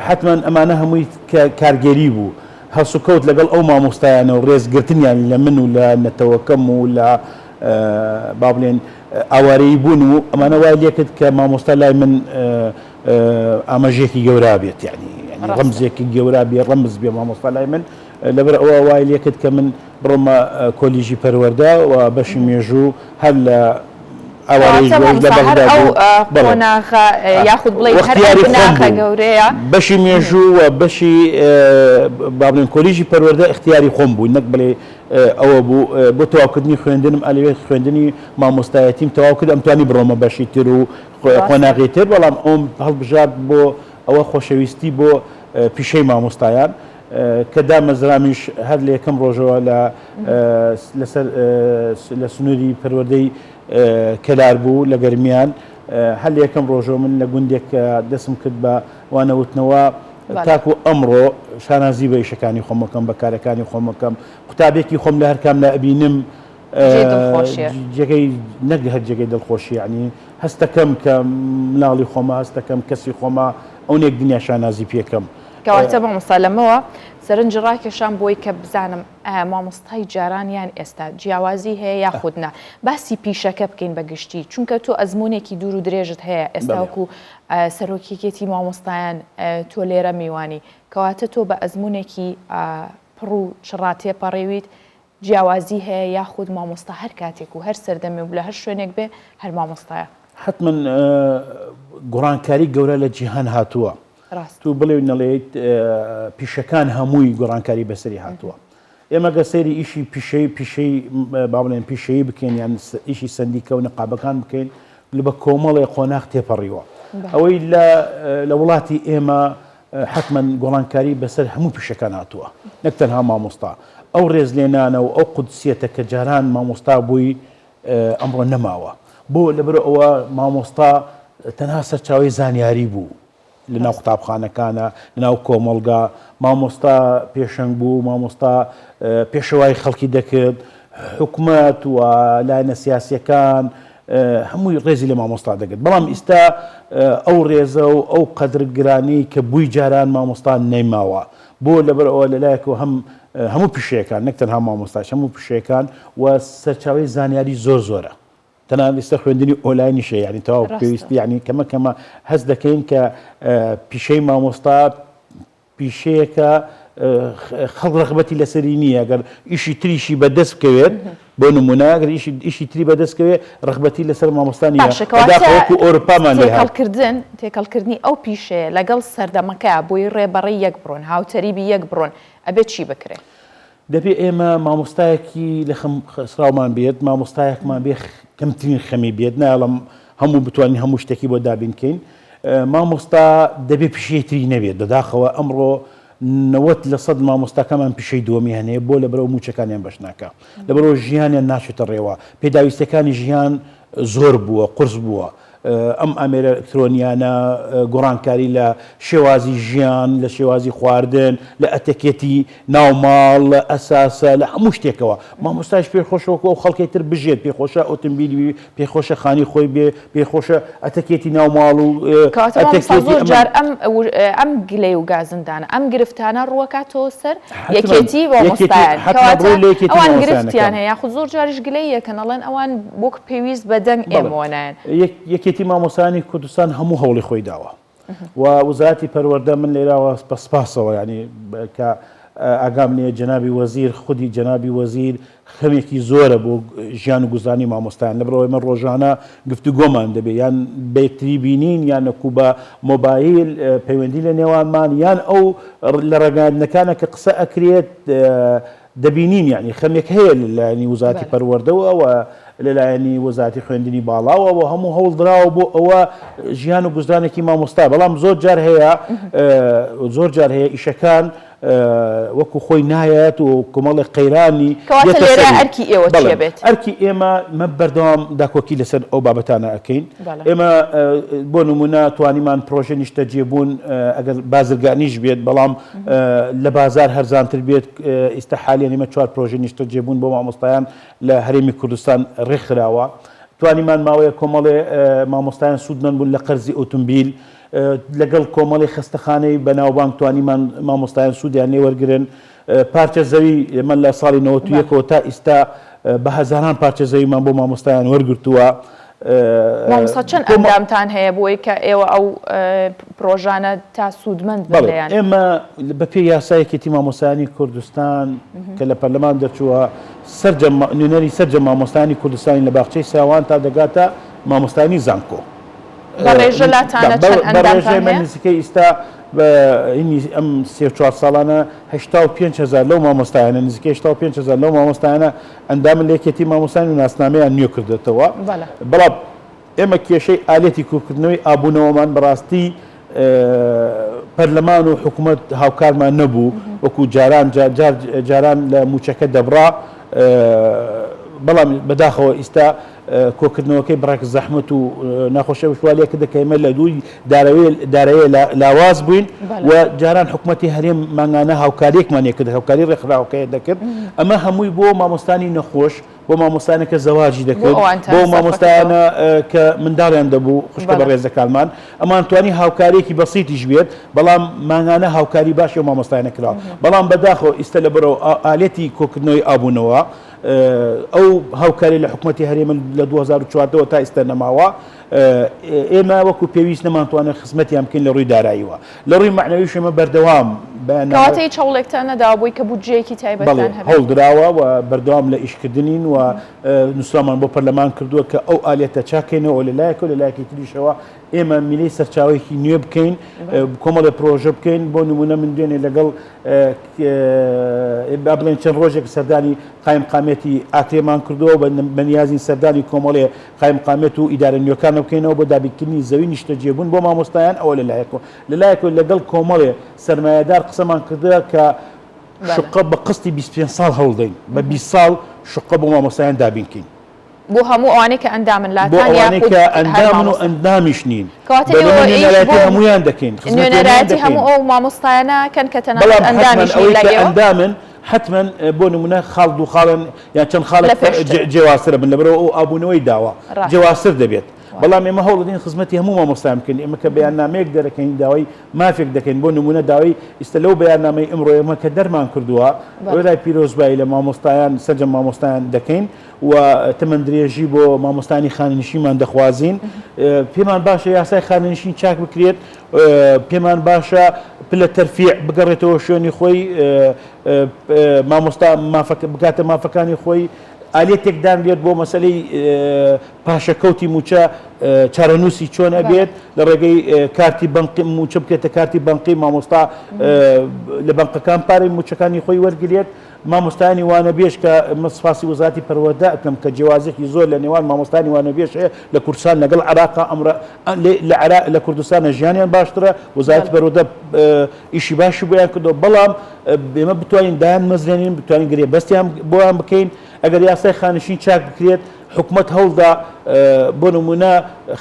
حتمما ئەمانە هەمووی کارگەری بوو هەسوکەوت لەگەڵ ئەو مامۆستایانە و ڕێزگرتنیان لە من و لە نەتەوەکەم و لە با بڵێن ئاوارەی بوون و ئەمانە وای لێکرد کە مامۆستا لای من ئاماژێکی گەورا بێت یعنی ڕەمزێکی گەورا بێ ڕەمز بێ مامۆستا لای من لەبەر ئەوە وای لێکرد کە من بڕۆمە کۆلیژی پەروەردە و بەشی مێژوو هەر لە یاخود بڵێ هەر گەورەیە بەشی مێژوو و بەشی با بڵێن کۆلیژی پەروەردە اختیاری خۆم بوو نەک بڵێ ئەوە بوو بۆ تەواوکردنی خوێندنم ئەلەوێ خوێندنی مامۆستایەتیم تەواو کرد ئەمتوانی بڕۆمە بەشی تر و قۆناغی تر بەڵام ئەوم هەڵبژارد بۆ ئەوە خۆشەویستی بۆ پیشەی مامۆستایان کە دامەزرامیش هەر لە یەکەم ڕۆژەوە لە سنووری پەروەردەی کەلار بوو لە گەرمیان هەر یەکەم ڕۆژەوە من لە گوندێک دەسم کرد بە وانەوتنەوە تاکو ئەمڕۆ شانازی بە ئیشەکانی خۆمەکەم بەکارەکانی خۆمەکەم قوتابێکی خۆم لە هەرکام لە ئەبینم جێگەی نەک هەر جێگەی دڵخۆشی ینی هەستەکەم کە مناڵی خۆمە هەستەکەم کەسی خۆمە ئەو نێک دنیا شانازی پێکەم کەواتە مامۆستا لەمەوە سەرنج ڕاکێشان بۆی کە بزانم مامۆستای جارانیان ئێستا جیاوازی هەیە یاخودنا باسی پیشەکە بکەین بەگشتی چونکە تۆ ئەزمونێکی دوور و درێژت هەیە ئێستا وەکو سەرۆکیەتی مامۆستایان تۆ لێرە میوانی کەواتە تۆ بە ئەزمونێکی پڕ و چڕاتێ پەڕێویت جیاوازی هەیە یاخود مامۆستا هەر کاتێک و هەر سەردەمی و لە هەر شوێنێک بێ هەر مامۆستایە حتمما گۆڕانکاری گەورە لە جیهان هاتووە تو بڵێ نەڵێیت پیشەکان هەمووی گۆڕانکاری بەسەری هاتووە ئێمە گە سەیری ئیشی پیشەی با بڵێن پیشەیی بکەین یان ئیشی سندیکە و نەقابەکان بکەین لە بە کۆمەڵی قۆناغ تێپەڕیوە ئەوەی لە وڵاتی ئێمە حتمما گۆڕانکاری بەسەر هەموو پیشەکان هاتووە نەک تەنها مامۆستا ئەو ڕێزلێنانە و ئەو قودسیەتە کە جاران مامۆستا بووی ئەمڕۆ نەماوە بۆ لەبەر ئەوە مامۆستا تەنها سەرچاوی زانیاری بوو لەناو قوتابخانەکانە لەناو کۆمەڵگا مامۆستا پێشەنگ بوو مامۆستا پێشەوای خەڵکی دەکرد حکوومەت و لایەنە سیاسیەکان هەمووی ڕێزی لە مامۆستا دەکرد بەڵام ئیستا ئەو ڕێزە و ئەو قەدرگرانی کە بووی جاران مامۆستا نەیماوە بۆ لەبەر ئەوە لەلایەکەوە هەموو پیشەکان نەک تەنها مامۆستاش هەموو پیشەکان و سەرچاوی زانیاری زۆرە تەنانەت ئێستا خوێندنی ئۆنلاینیشە یعنی تەواو پێویستی یعنی کەمە هەست دەکەین کە پیشەی مامۆستا پیشەیەکە خەڵک ڕغبەتی لەسەری نییە ئەگەر ئیشی تریشی بەدەست بکەوێت بۆ نمونە ئەگەر ئیشی تری بەدەستکەوێ ڕغبەتی لەسەر مامۆستانی باشەکەوەکو ئۆروپامان تێکەڵکردنی ئەو پیشەیە لەگەڵ سەردەمەکە بۆی ڕێبەڕی یەک بڕۆن هاوتەریبی یەک بڕۆن ئەبێت چی بکرێت دەبێت ئێمە مامۆستایەکی لە سراومان بێت مامۆستایەکمان بێ کەمترین خەمی بێت ناڵم هەموو بتوانین هەموو شتێکی بۆ دابینکەین مامۆستا دەبێت پیشەیەتری نەبێت بەداخەوە ئەمڕۆ 90% مامۆستاکەمان پیشەی دووەمی هەنێ بۆ لە بەرەو موچەکانیان بەش ناکە لە بەرەوە ژیانیان ناچێتە ڕێوە پێداویستەکانی ژیان زۆر بووە قورس بووە ئەم ئەمێرە ئەلکترۆنیانە گۆڕانکاری لە شێوازی ژیان لە شێوازی خواردن لە ئەتەکێتی ناوماڵ لە ئەساسە لە هەموو شتێکەوە مامۆستایش پێخۆشەوەکو ئەو خەڵکی تر بژێت پێخۆشە ئۆتۆمبیلی پێخۆشە خانی خۆی بێ پێخۆشە ئەتەکێتی ناوماڵ و زۆر جار ئەم گلەی و گازندانە ئەم گرفتانە ڕوەکاتەوە سەر یەکێتی مامۆستایان ئەوان گرفتیان هەیە یاخود زۆر جاریش گلەی یەکەن ئەڵێن ئەوان بۆک پێویست بە دەنگ ئێمەوەنایەن یەکێتی مامۆسانی کوردستان هەموو هەوڵی خۆی داوە و وزارەتی پەروەردە من لێراوە بەسپاسەوە ینی کە ئاگام لێ جەنابی وەزیر خودی جەنابی وەزیر خەمێکی زۆرە بۆ ژیان و گوزانی مامۆستایان لە بەرەوەی من ڕۆژانە گفتوگۆمان دەبێت یان بێتری بینین یان نەکو بە مۆبایل پەیوەندی لە نێوانمان یان ئەو لە ڕێگاندنەکانە کە قسە ئەکرێت دەبینین یعنی خەمێک هەیە لەلایەنی وزارەتی پەروەردەوە و لەلایەنی وەزارەتی خوێندنی باڵاوە و هەموو هەوڵ دراوە بۆ ئەوە ژیان و گوزارێکی مامۆستا بەڵام زۆر جار هەیە ئیشەکان وەکو خۆی نایەت و کۆمەڵی قەیرانی ئەرکی ئێوە چێ بێت ئەرکی ئێمە مە بەردەوام داکۆکی لەسەر ئەو بابەتانە ئەەکەین ئێمە بۆ نمونە توانیمان پرۆژە نیشتە جێبوون ئەگەر بازرگانیش بێت بەڵام لە بازار هەرزانتر بێت ئێستا حالیان ئێمە 4 پرۆژە نیشتە جێبوون بۆ مامۆستایان لە هەرێمی کوردستان ڕێکخراوە توانیمان ماوەیە کۆمەڵێ مامۆستایان سوودمەند بوون لە قەرزی ئۆتۆمبیل لەگەڵ کۆمەڵی خستەخانەی بەناوبانگ توانیمان مامۆستایان سوودیان نێوەرگرن پارچە زەوی من لە ساڵی 91 تا ئێستا بە هەزاران پارچە زەویمان بۆ مامۆستایان وەرگرتووە مامۆستا چەند ئەندامتان هەیە بۆی کە ئێوە ئەو پرۆژانە تا سوودمەند بڵێیان ئێمە بەپێی یاسایەکێتی مامۆستایانی کوردستان کە لە پەرلەمان دەچووە نوێنەری سەرجە مامۆستایانی کوردستانی لە باخچەی ساوان تا دەگاتە مامۆستایانی زانکۆ بەڕێژە لاتانە چەند ئەندامتان هەیە نزیکەی ئێستا ئەم 3-4 ساڵانە 85,000 لەو مامۆستایانە نزیکەی 85,000 لەو مامۆستایانە ئەندامن لە یەکێتی مامۆستایانی و ناسنامەیان نوێ کردێتەوە بەڵام ئێمە کێشەی ئالێتی کوردکردنەوەی ئابوونەوەمان بەڕاستی پەرلەمان و حکوومەت هاوکارمان نەبوو وەکو جاران لە موچەکە دەبڕا بەڵام بەداخەوە ئێستا کۆکردنەوەکەی بڕێک زەحمەت و ناخۆشە وشوالەیەکە دەکەیمە لە دووی دارەوەیە لاواز بووین و جاران حکوومەتی هەرێم مانگانە هاوکاریەکمان کرد هاوکاری ڕێکخراوەکەی دەکرد ئەمە هەمووی بۆ مامۆستانی نەخۆش بۆ مامۆستانێکە زەواجی دەکرد بۆ مامۆستایانە کە منداڵیان دەبوو خوشکە بە ڕێزەکانمان ئەمان توانی هاوکاریەکی بەسیتیش بێت بەڵام مانگانە هاوکاری باشی و مامۆستایانە کراوە بەڵام بەداخەوە ئێستا لە بەرەو ئالێتی کۆکردنەوەی ئابوونەوە ئەو هاوکاری لە حکوومەتی هەرێمە لە 2004 تا ئێستا نەماوە ئێمە وەکو پێویست نەمانتوانێت خزمەتیان بکەین لە ڕووی داراییەوە لە ڕووی معنەویش ئێمە بەردەوام کەواتەی چاوڵێکتان نەداوە بۆی کە بودجەیەکی تایبەتان هەبێت هەوڵدراوە و بەردەوام لە ئیشکردنین و نووسرامان بۆ پەرلەمان کردووە کە ئەو ئالێتە چاکەینەوە لەلایەکە و لەلایەکی تریشەوە ئێمە میلەی سەرچاوێکی نوێ بکەین کۆمەڵی پرۆژە بکەین بۆ نمونە من دوێنێ لەگەڵ بڵێن چەند ڕۆژێک سەردانی قایمقامێتی ئاکرێمان کردووە بەنیازین سەردانی کۆمەڵێ قایمقامێت و ئیدارە نوێکانە بکەینەوە بۆ دابینکردنی زەوی نیشتە جێبوون بۆ مامۆستایان ئەوە لەلایەکە لەگەڵ کۆمەڵێ سەرمایەدار قسەمان کردووە کە شقە بە قستی 25 ساڵ هەڵدەین بە 20 ساڵ شقە بۆ مامۆستایان دابینکەین بۆ هەموو ئەوانەی کە ئەندامن لاتانکە ئەندامن و ئەندامیش نین هەمویان دەکەین نوێنەرایەتی هەموو ئەو مامۆستایانە کەن کە تەنانەت ئەندامیش ئەندامن حتمما بۆ نمونە خاڵ دوو خاڵن یان چەند خاڵێک جێواسرە بن لەبەرەوە ئەو ئابوونەوەی داوە جێواسر دەبێت بەڵام ئێمە هەوڵدەین خزمەتی هەموو مامۆستایان بکەین ئێمە کە بەیاننامەیەک دەرەکەین داوای مافێک دەکەین بۆ نمونە داوای ئێستا لەو بەیاننامەی ئەمڕۆ ئێمە کە دەرمان کردووە وێرای پیرۆزبایی لە مامۆستایان سەرجەم مامۆستایان دەکەین و تەمەندرێژی بۆ مامۆستانی خاننشینمان دەخوازین پێمان باشە یاسای خاننشین چاک بکرێت پێمان باشە پلە تەرفیع بگەڕێتەوە شوێنی خۆی مامۆستا بگاتە مافەکانی خۆی ئالێتێکدان بێت بۆ مەسلەی پاشەکەوتی موچە چارەنووسی چۆن ئەبێت لە ڕێگەی کارتی بنقی موچە بکرێتە کارتی بنقی مامۆستا لە بنقەکان پارەی موچەکانی خۆی وەرگێت مامۆستانی وانە بێش کە مەسفاسی وەزارەتی پەروەردە ئەکەم کە جیاوازێکی زۆر لە نێوان مامۆستانی وانە بێش هەیە لە کوردستان لەگەڵ عراقا ئەمڕە لە کوردستانە ژیانیان باشترە وەزارەتی پەروەردە ئیشی باشی بۆیان کردەوە بەڵام ئێمە بتوانین دایان مەزرێنین بتوانین گرێ بەستیان بۆیان بکەین ئەگەر یاسای خانشین چاک بکرێت حکوومەت هەوڵدا بۆ نمونە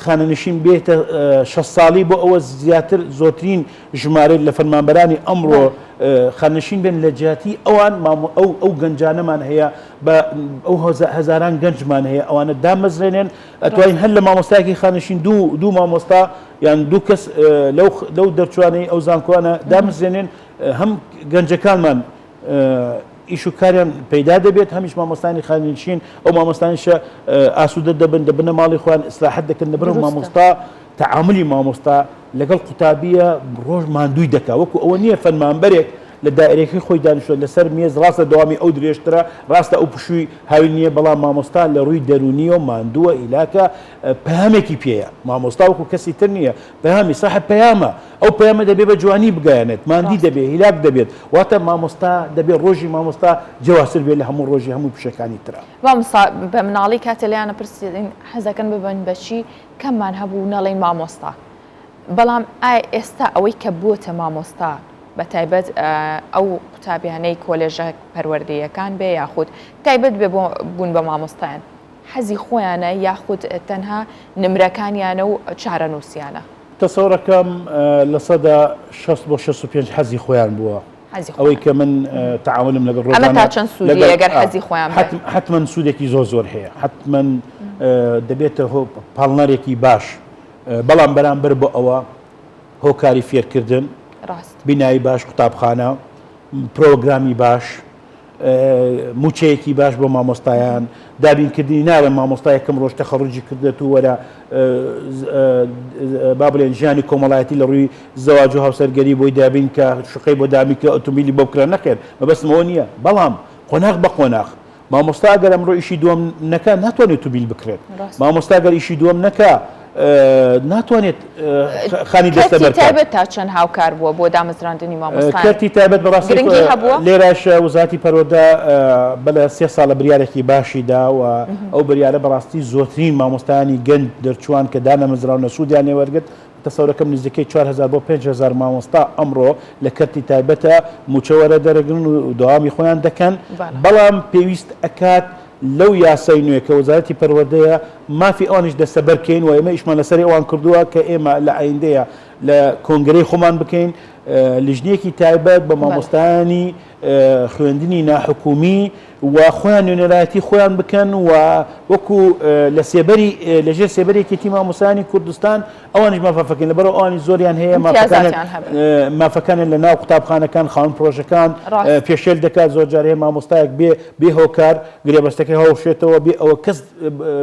خانەنشین بێتە 6 ساڵی بۆ ئەوە زیاتر زۆترین ژمارەی لە فەرمانبەرانی ئەمڕۆ خانەشین بێن لە جیاتی ئەوان ئەو گەنجانەمان هەیە بە ئەو هەزاران گەنجمان هەیە ئەوانە دامەزرێنێن ئەتوانین هەر لە مامۆستایەکی خانەشین دوو مامۆستا یان دوو کەس لەو دەرچوانەی ئەو زانکۆوانە دامەزرێنێن هەم گەنجەکانمان ئیش و کاریان پەیدا دەبێت هەمیش مامۆستانی خانەشین ئەو مامۆستانیشە ئاسوودە دەبن دەبنە ماڵی خۆیان ئیسلاحەت دەکەن دەبرن مامۆستا تعاملی مامۆستا لەگەڵ قوتابیە ڕۆژ ماندووی دەکا وەکو ئەوە نییە فەرمانبەرێک لە دائرەکەی خۆی دانیشتووە لەسەر مێز ڕاستە دەوامی ئەو درێژترە ڕاستە ئەو پشووی هاوی نییە بەڵام مامۆستا لە ڕووی دەرونیە و ماندووە ئیلاکە پەیامێکی پێیە مامۆستا وەکو کەسی تر نییە پەیامی ساحب پەیامە ئەو پەیامە دەبێت بە جوانی بگایەنێت ماندی دەبێت هیلاک دەبێت واتە مامۆستا دەبێت ڕۆژی مامۆستا جیاوازتر بێت لە هەموو ڕۆژی هەموو پشەکانی ترە بە مناڵی کاتە لەیانە پرسیدین حەزەکەن ببن بەچی کەممان هەبوو نەڵێن مامۆستا بەڵام ئای ئێستا ئەوەی کە بووتە مامۆستا بە تایبەت ئەو قوتابیانەی کۆلێژە پەروەردەیەکان بێ یاخود تایبەت بێ بوون بە مامۆستایان حەزی خۆیانە یاخود تەنها نمرەکانیانە و چارەنووسیانە تەسەوڕەکەم لە سەدا 60 بۆ 65 حەزی خۆیان بووە ئەوەی کە من تعاونم لەگەڵ ڕۆژانە ئەمە تا چەند سوودی ئەگەر حەزی خۆیان حتمما سوودێکی زۆر هەیە حتمما دەبێتە پاڵنەرێکی باش بەڵام بەرامبەر بۆ ئەوە هۆکاری فێرکردن بینایی باش قوتابخانە پرۆگرامی باش موچەیەکی باش بۆ مامۆستایان دابینکردنی ناوە مامۆستا یەکەم ڕۆژ تەخەڕوجی کردێت و وەرە با بڵێن ژیانی کۆمەڵایەتی لە ڕووی زەواج و هاوسەرگەری بۆی دابین کە شوقەی بۆ دامی کە ئۆتۆمبیلی بۆ بکرا نەخێر مەبەستمەوە نییە بەڵام قۆناغ بە قۆناغ مامۆستا ئەگەر ئەمڕۆ ئیشی دووەم نەکە ناتوانێت ئۆتۆمبیل بکرێت مامۆستا ئەگەر ئیشی دووەم نەکە ناتوانێت خانی دەستە بەرکات تایبەت تا چەند هاوکار بووە بۆ دامەزراندنی مامۆستایان کەرتی تایبەت بەڕاستی لێرەش وەزارەتی پەروەردە بەلە 3 ساڵە بریارێکی باشیدا و ئەو بریارە بەڕاستی زۆرترین مامۆستایانی گەنج دەرچوان کە دانەمەزراونە سوودیان لێوەرگرت تەسەورەکەم نزیکەی 4000 بۆ 5000 مامۆستا ئەمڕۆ لە کەرتی تایبەتە موچەوەرە دەرەگرن و داوامی خۆیان دەکەن بەڵام پێویست ئەکات لەو یاسای نوێ کە وەزارەتی پەروەردەیە مافی ئەوانش دەستەبەر بکەین و ئێمە ئیشمان لەسەری ئەوان کردووە کە ئێمە لە ئایندەیە لە کۆنگرەی خۆمان بکەین لیژنێکی تایبەت بە مامۆستایانی خوێندنی ناحکومی و خۆیان نوێنەرایەتی خۆیان بکەن و وەکو لە سێبەری لەژێر سێبەرێکێتی مامۆستایانی کوردستان ئەوانش مافەکەین لەبەرەوە ئەوانی زۆریان هەیە مافەکانن لە ناو قوتابخانەکان خاوەن پرۆژەکان پێشێل دەکات زۆر جار هەیە مامۆستایەک بێ هۆکار گرێبەستەکەی هەڵشێتەوە بێ ئەوە کەس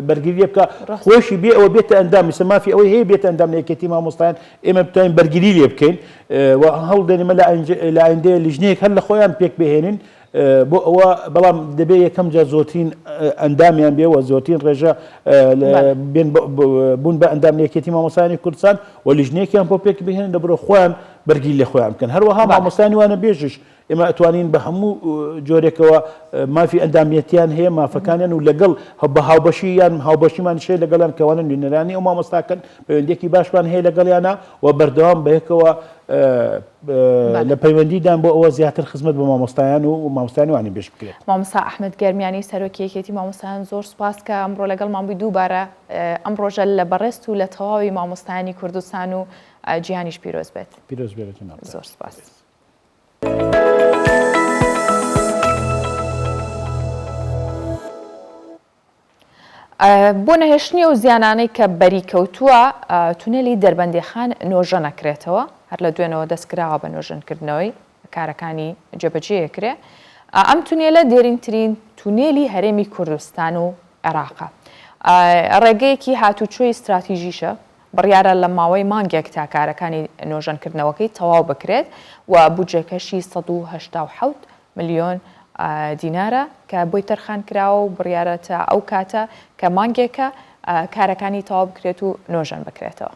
بەرگیری بکە خۆشی بێ ئەوە بێتە ئەندام میسە مافی ئەوەی هەیە بێتە ئەندام لە یەکێتی مامۆستایان ئێمە بتوانین بەرگیری لێ بکەین و هەوڵ دێنمە لە ئایندەیە لیژنەیەک هەر لە خۆیان پێک بهێنین بۆ ئەوە بەڵام دەبێت یەکەم جا زۆرترین ئەندامیان بێ و زۆرترین ڕێژە بوون بە ئەندام لە یەکێتی مامۆستایانی کوردستان و لیژنەیەکیان بۆ پێک بهێنن دەبڕۆ خۆیان بەرگیری لێ خۆیان بکەن هەروەها مامۆستایانی وانە بێژش ئێمە ئەتوانین بە هەموو جۆرێکەوە مافی ئەندامیەتیان هەیە مافەکانیان و لەگەڵ بە هاوبەشییان هاوبەشیمان شێ لەگەڵیان کەوانە نوێنەرانی ئەو مامۆستاکەن پەیوەندیەکی باشمان هەیە لەگەڵیانە و بەردەوام بەیەکەوە لە پەیوەندیدان بۆ ئەوە زیاتر خزمەت بە مامۆستایان و مامۆستایانی وانی بێش بکرێت مامۆستا ئەحمەد گەرمیانی سەرۆکی یەکێتی مامۆستایان زۆر سوپاس کە ئەمڕۆ لەگەڵمان بووی دووبارە ئەم ڕۆژە لە بەڕێست و لە تەواوی مامۆستایانی کوردستان و جیهانیش پیرۆز بێت پیرۆز بێت زۆر سوپاس بۆ نەهێشتنی و زیانانەی کە بەری کەوتووە تونێلی دەربەندیخان نۆژە نەکرێتەوە هەر لە دوێنەوە دەستکراوە بە نۆژنکردنەوەی کارەکانی جێبەجێیەکرێ ئەم تونێلە دێرینترین تونێلی هەرێمی کوردستان و عێراقە ڕێگەیەکی هاتوچۆی استراتیژیشە بڕیارە لە ماوەی مانگێک تا کارەکانی نۆژەنکردنەوەکەی تەواو بکرێت و بودجەکەشی 187 ملیۆن دینارە کە بۆی تەرخان کراوە و بڕیارە تا ئەو کاتە کە مانگێکە کارەکانی تەواو بکرێت و نۆژەن بکرێتەوە.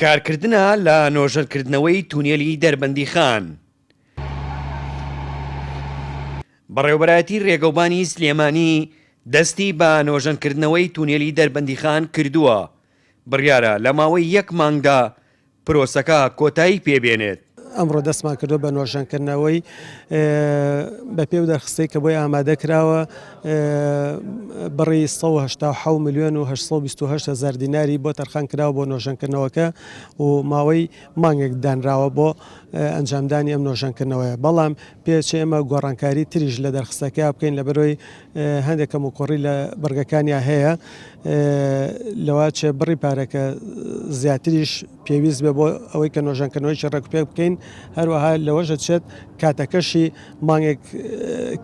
کارکردنە لە نۆژەنکردنەوەی تونێلی دەربەندی خان. بەڕێوەبەرایەتی ڕێگەوبانی سلێمانی دەستی بە نۆژەنکردنەوەی تونێلی دەربەندی خان کردووە. بڕیارە لە ماوەی 1 مانگدا پرۆسەکە کۆتایی پێبێنێت. ئەمڕۆ دەستمان کردو بە نۆژەنکردنەوەی بە پێو دەرخستەی کە بۆی ئامادە کراوە بڕی 187,828,000 دیناری بۆ تەرخان کراوە بۆ نۆژەنکردنەوەکە و ماوەی مانگێک دانراوە بۆ ئەنجامدانی ئەم نۆژەنکردنەوەیە. بەڵام پێچێ ئێمە گۆڕانکاری تریش لە دەرخستەکە بکەین لە بەرۆی هەندێکم و کوڕی لە بەرگەکانیان هەیە لەوا چێ بڕی پارەکە زیاتریش پێویست بێ بۆ ئەوەی کە نۆژەنکردنەوەی ڕێکوپێ بکەین هەروەها لەوەژە چێت کاتەکەشی مانگێک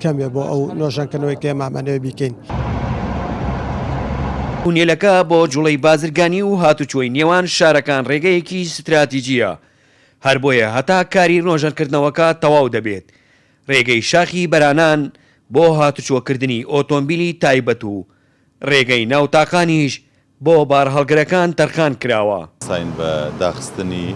کەمێ بۆ ئەو نۆژەنکردنەوەی کە ئێمامانەوە بیکەین. تونێلەکە بۆ جوڵەی بازرگانی و هاتوچۆی نێوان شارەکان ڕێگەیەکی ستراتیجیە. هەر بۆیە هەتا کاری نۆژەنکردنەوەکە تەواو دەبێت. ڕێگەی شاخی بەرانان بۆ هاتوچۆکردنی ئۆتۆمبیلی تایبەت و ڕێگەی ناوتاقانیش بۆ بارهەڵگرەکان تەرخان کراوە. ساین بە داخستنی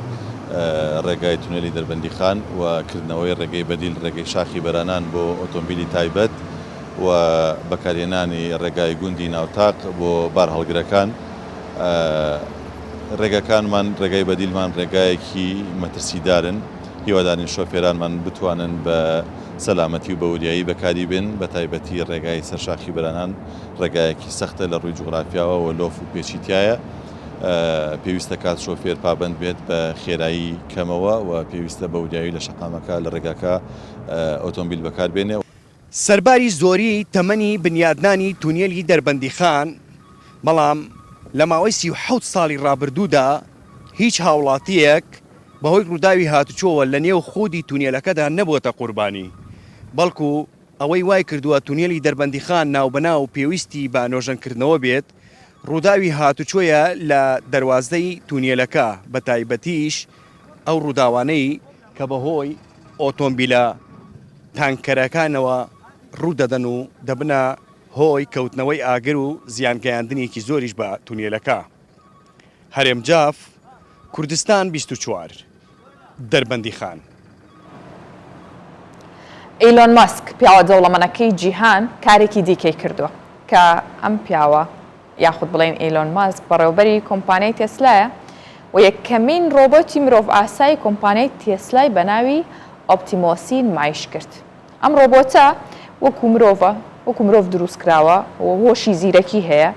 ڕێگای تونێلی دەربەندی خان و کردنەوەی ڕێگەی بەدیل ڕێگەی شاخی بەرانان بۆ ئۆتۆمبیلی تایبەت و بەکارهێنانی ڕێگای گوندی ناوتاق بۆ بارهەڵگرەکان. ڕێگەکانمان ڕێگای بەدیلمان ڕێگایەکی مەترسیدارن، هیوادارین شۆفێرانمان بتوانن بە سەلامەتی و بەوریایی بەکاری بن، بە تایبەتی ڕێگای سەرشاخی بەرانان ڕێگایەکی سەختە لە ڕووی جوغرافیاوە و لۆف و پێچیتایە. پێویستە کات شۆفێر پابند بێت بە خێرایی کەمەوە و پێویستە بەوریایی لە شەقامەکە لە ڕێگاکە ئۆتۆمبیل بەکاربێنێ. سەرباری زۆری تەمەنی بنیادنانی تونێلی دەربەندی خان، بەڵام لە ماوەی 37 ساڵی ڕابردوودا هیچ هاوڵاتیەک بەهۆی ڕووداوی هاتوچۆوە لە نێو خودی تونێلەکەدا نەبووەتە قوربانی، بەڵکو ئەوەی وای کردووە تونێلی دەربەندی خان ناوبەناو و پێویستی بە نۆژەنکردنەوە بێت. ڕووداوی هاتوچۆیە لە دەروازەی تونێلەکە، بە تایبەتیش ئەو ڕووداوانەی کە بەهۆی ئۆتۆمبیلە تانکەرەکانەوە ڕوودەدەن و دەبنە هۆی کەوتنەوەی ئاگر و زیانگەیاندنێکی زۆریش بە تونێلەکە. هەرێم جاف، کوردستان 24 دەربەندی خان. ئیلۆن ماسک پیاوە دەوڵەمەندەکەی جیهان کارێکی دیکەی کردووە کە ئەم پیاوە یاخود بڵێن ئیلۆن ماسک بەڕێوەبەری کۆمپانیای تێسلایە و یەکەمین ڕۆبۆتی مرۆڤ ئاسایی کۆمپانیای تێسلای بە ناوی ئۆپتیمۆسی نمایش کرد. ئەم ڕۆبۆتە وەکو مرۆڤ دروست کراوە و هۆشی زیرەکی هەیە.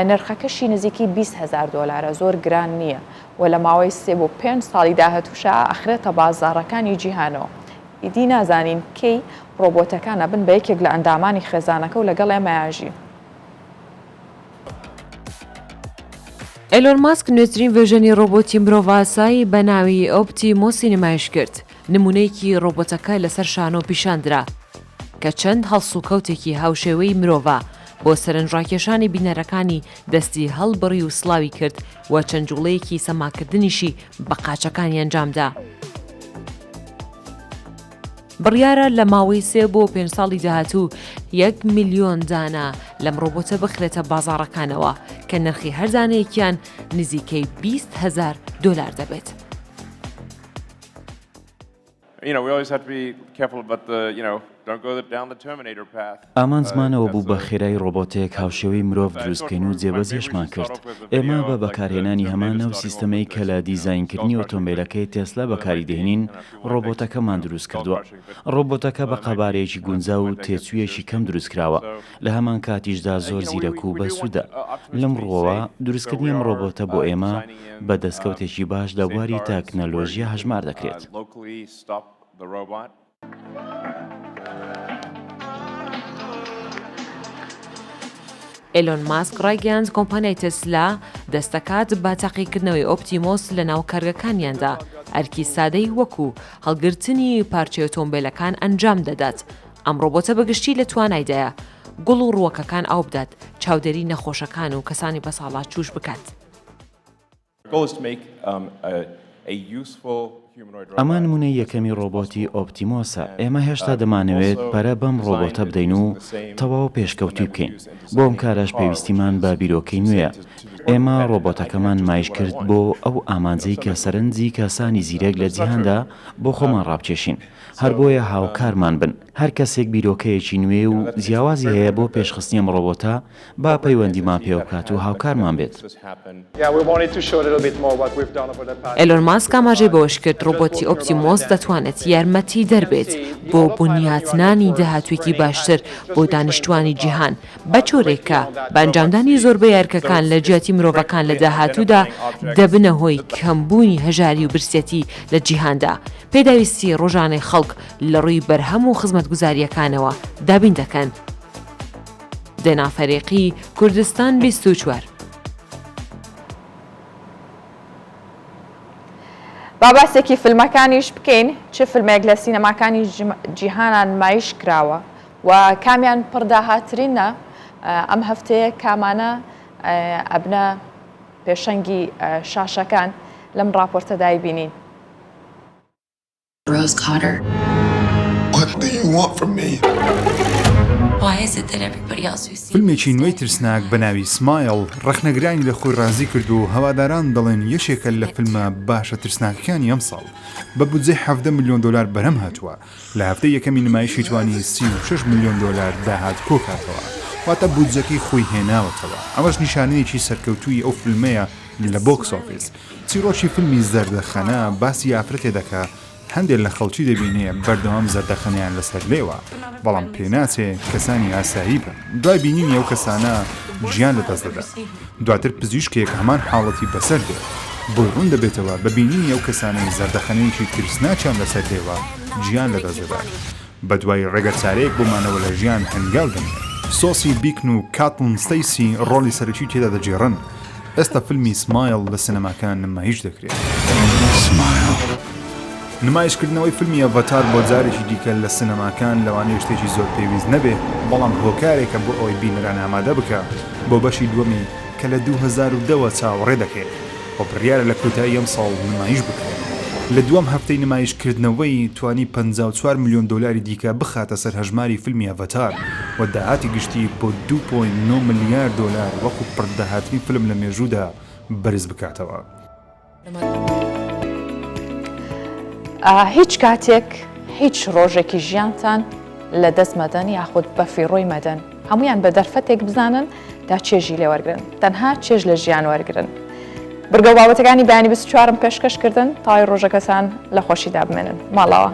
نرخەکەشی نزیکی 20,000 دۆلارە، زۆر گران نییە و لە ماوەی 3 بۆ 5 ساڵی داهاتووشە ئەخرێتە بازاڕەکانی جیهانەوە. ئیدی نازانین کەی ڕۆبۆتەکانە بن بە یەکێک لە ئەندامانی خێزانەکە و لەگەڵ ئێمەیاژی. ئێلۆن ماسک نوێترین ڤێژەنی ڕۆبۆتی مرۆڤ ئاسایی بە ناوی ئۆپتیمۆسی نمایش کرد. نمونەیەکی ڕۆبۆتەکە لەسەر شانۆ پیشاندرا کە چەند هەڵس و کەوتێکی هاوشێوەی مرۆڤە بۆ سەرنجڕاکێشانی بینەرەکانی دەستی هەڵبڕی و سڵاوی کرد و چەند جوڵەیەکی سەماکردنیشی بە قاچەکانی ئەنجامدا. بڕیارە لە ماوەی 3 بۆ 5 ساڵی داهاتوو 1 میلیۆن دانە لەم ڕۆبۆتە بخرێتە بازاڕەکانەوە کە نرخی هەردانەیەکیان نزیکەی 20,000 دۆلار دەبێت. ئامانزمانەوە بوو بە خێرای ڕۆبۆتێک هاوشێوەی مرۆڤ دروستکەین و جێبەجێشمان کرد. ئێمە بە بەکارهێنانی هەمانە و سیستەمەی کە لە دیزاینکردنی ئۆتۆمبیلەکەی تێسلا بەکاری دێنین ڕۆبۆتەکەمان دروست کردووە. ڕۆبۆتەکە بە قەبارەیەکی گونجاو و تێچوویەکی کەم دروست کراوە، لە هەمان کاتیشدا زۆر زیرەک و بەسوودە. لەم ڕۆوە دروستکردنی ئەم ڕۆبۆتە بۆ ئێمە بە دەستکەوتێکی باش لە بواری تەکنەلۆژیا هەژمار دەکرێت. ئێلۆن ماسک ڕایگەیاند کۆمپانیای تێسلا دەستەکات بە تاقیکردنەوەی ئۆپتیمۆس لە ناو کارگەکانیاندا ئەرکی سادەی وەکو هەڵگرتنی پارچەی ئۆتۆمبیلەکان ئەنجام دەدات. ئەم ڕۆبۆتە بەگشتی لە توانایدایە گوڵ و ڕووەکەکان ئاو بدات، چاودێری نەخۆشەکان و کەسانی بەساڵات توش بکات. ئەمان نمونەی یەکەمی ڕۆبۆتی ئۆپتیمۆسە. ئێمە هێشتا دەمانەوێت پەرە بەم ڕۆبۆتە بدەین و تەواو پێشکەوتوی بکەین. بۆ ئەم کاراش پێویستیمان بە بیرۆکەی نوێیە. ئێمە ڕۆبۆتەکەمان مایش کرد بۆ ئەو ئامانجەی کە سەرنجی کەسانی زیرەک لە جیهاندا بۆ خۆمان ڕابچێشین. هەر بۆیە هاوکارمان بن. هەر کەسێک بیرۆکەیەکی نوێ و جیاوازی هەیە بۆ پێشخستنی ئەم ڕۆبۆتە با پەیوەندیمان پێ بکات و هاوکارمان بێت. ئێلۆن ماسک ئاماژەی بەوەش کرد ڕۆبۆتی ئۆپتیمۆس دەتوانێت یارمەتی دەربێت بۆ بنیاتنانی داهاتوێکی باشتر بۆ دانیشتوانی جیهان بە جۆرێکە بە ئەنجامدانی زۆربەی یارکەکان لە جیاتی مرۆڤەکان لە داهاتوودا دەبنە هۆی کەمبوونی هەژاری و برسێتی لە جیهاندا. پێداویستی ڕۆژانەی خەڵک لە ڕووی بەرهەم و خزمەتگوزاریەکانەوە دابین دەکەن. دێنافەرێقی کوردستان 24. باباسێکی فیلمەکانیش بکەین چه فیلمێک لە سینەماکانی جیهانان نمایش کراوە و کامیان پڕداهاترینە ئەم هەفتەیە کامانە ئەبنە پێشەنگی شاشەکان لەم راپۆرتەدای بینین. Rose Carter. What do you want from me? Why is it that everybody else who sees فیلمێکی نوێی ترسناک بە ناوی سمایل ڕەخنەگرانی لە خۆی ڕازی کرد و هەواداران دەڵێن یەکێکە لە فیلمە باشە ترسناکەکانی ئەم ساڵ بە بودجەی 17 ملیۆن دلار بەرەم هاتووە. لە هەفتەی یەکەمی نمایشی توانی 36 ملیۆن دلار داهات کۆکاتەوە، واتە بودجەکەی خۆی هێناوەتەوە. ئەمەش نیشانەیەکی سەرکەوتووی ئەو فیلمەیە لە بۆکس ئۆفیس. چیرۆکی فیلمی زەردەخەنە باسی ئافرەتێ دەکات هەندێک لە خەڵکی دەبینێ بەردەوام زەردەخەنیان لەسەر لێوە، بەڵام پێناچێ کەسانی ئاسایی بن. دوای بینینی ئەو کەسانە ژیان لەدەست دەدات. دواتر پزیشکێک هەمان حاڵەتی بەسەر دێت. بۆی ڕوون دەبێتەوە بە بینینی ئەو کەسانەی زەردەخەنەیەکی ترسناکیان لەسەر لێوە گیان لەدەست دەدات. بە دوای ڕێگەچارەیەک بۆمانەوە لە ژیان هەنگاو دەنێت. سۆسی بیکن و کاتڵن ستەیسی ڕۆڵی سەرەکی تێدا دەجێڕن. ئێستا فیلمی سمایل لە سینەماکان نمایش دەکرێت. نمایشکردنەوەی فیلمی ئەڤاتار بۆ جارێکی دیکە لە سینەماکان لەوانەیە شتێکی زۆر پێویست نەبێ، بەڵام هۆکارێکە بۆ ئەوەی بینەران ئامادە بکە بۆ بەشی دووەمی کە لە 2010 چاوەڕێ دەکرێت بۆ بڕیارە لە کۆتایی ئەم ساڵ نمایش بکرێت. لە دووەم هەفتەی نمایشکردنەوەی توانی 54 ملیۆن دلاری دیکە بخاتە سەر هەژماری فیلمی ئەڤاتار و داهاتی گشتی بۆ 2.9 ملیارد دلار وەکو پڕداهاتنی فیلم لە مێژوودا بەرز بکاتەوە. هیچ کاتێک هیچ ڕۆژێکی ژیانتان لە دەست مەدەن یاخود بە فیڕۆی مەدەن هەمویان بە دەرفەتێک بزانن تا چێژی لێ وەرگرن، تەنها چێژ لە ژیان وەرگرن. بەرگە و بابەتەکانی بەیانی 24م پێشکەشکردن تاوای ڕۆژەکەتان لە خۆشیدا بمێنن. ماڵەوە.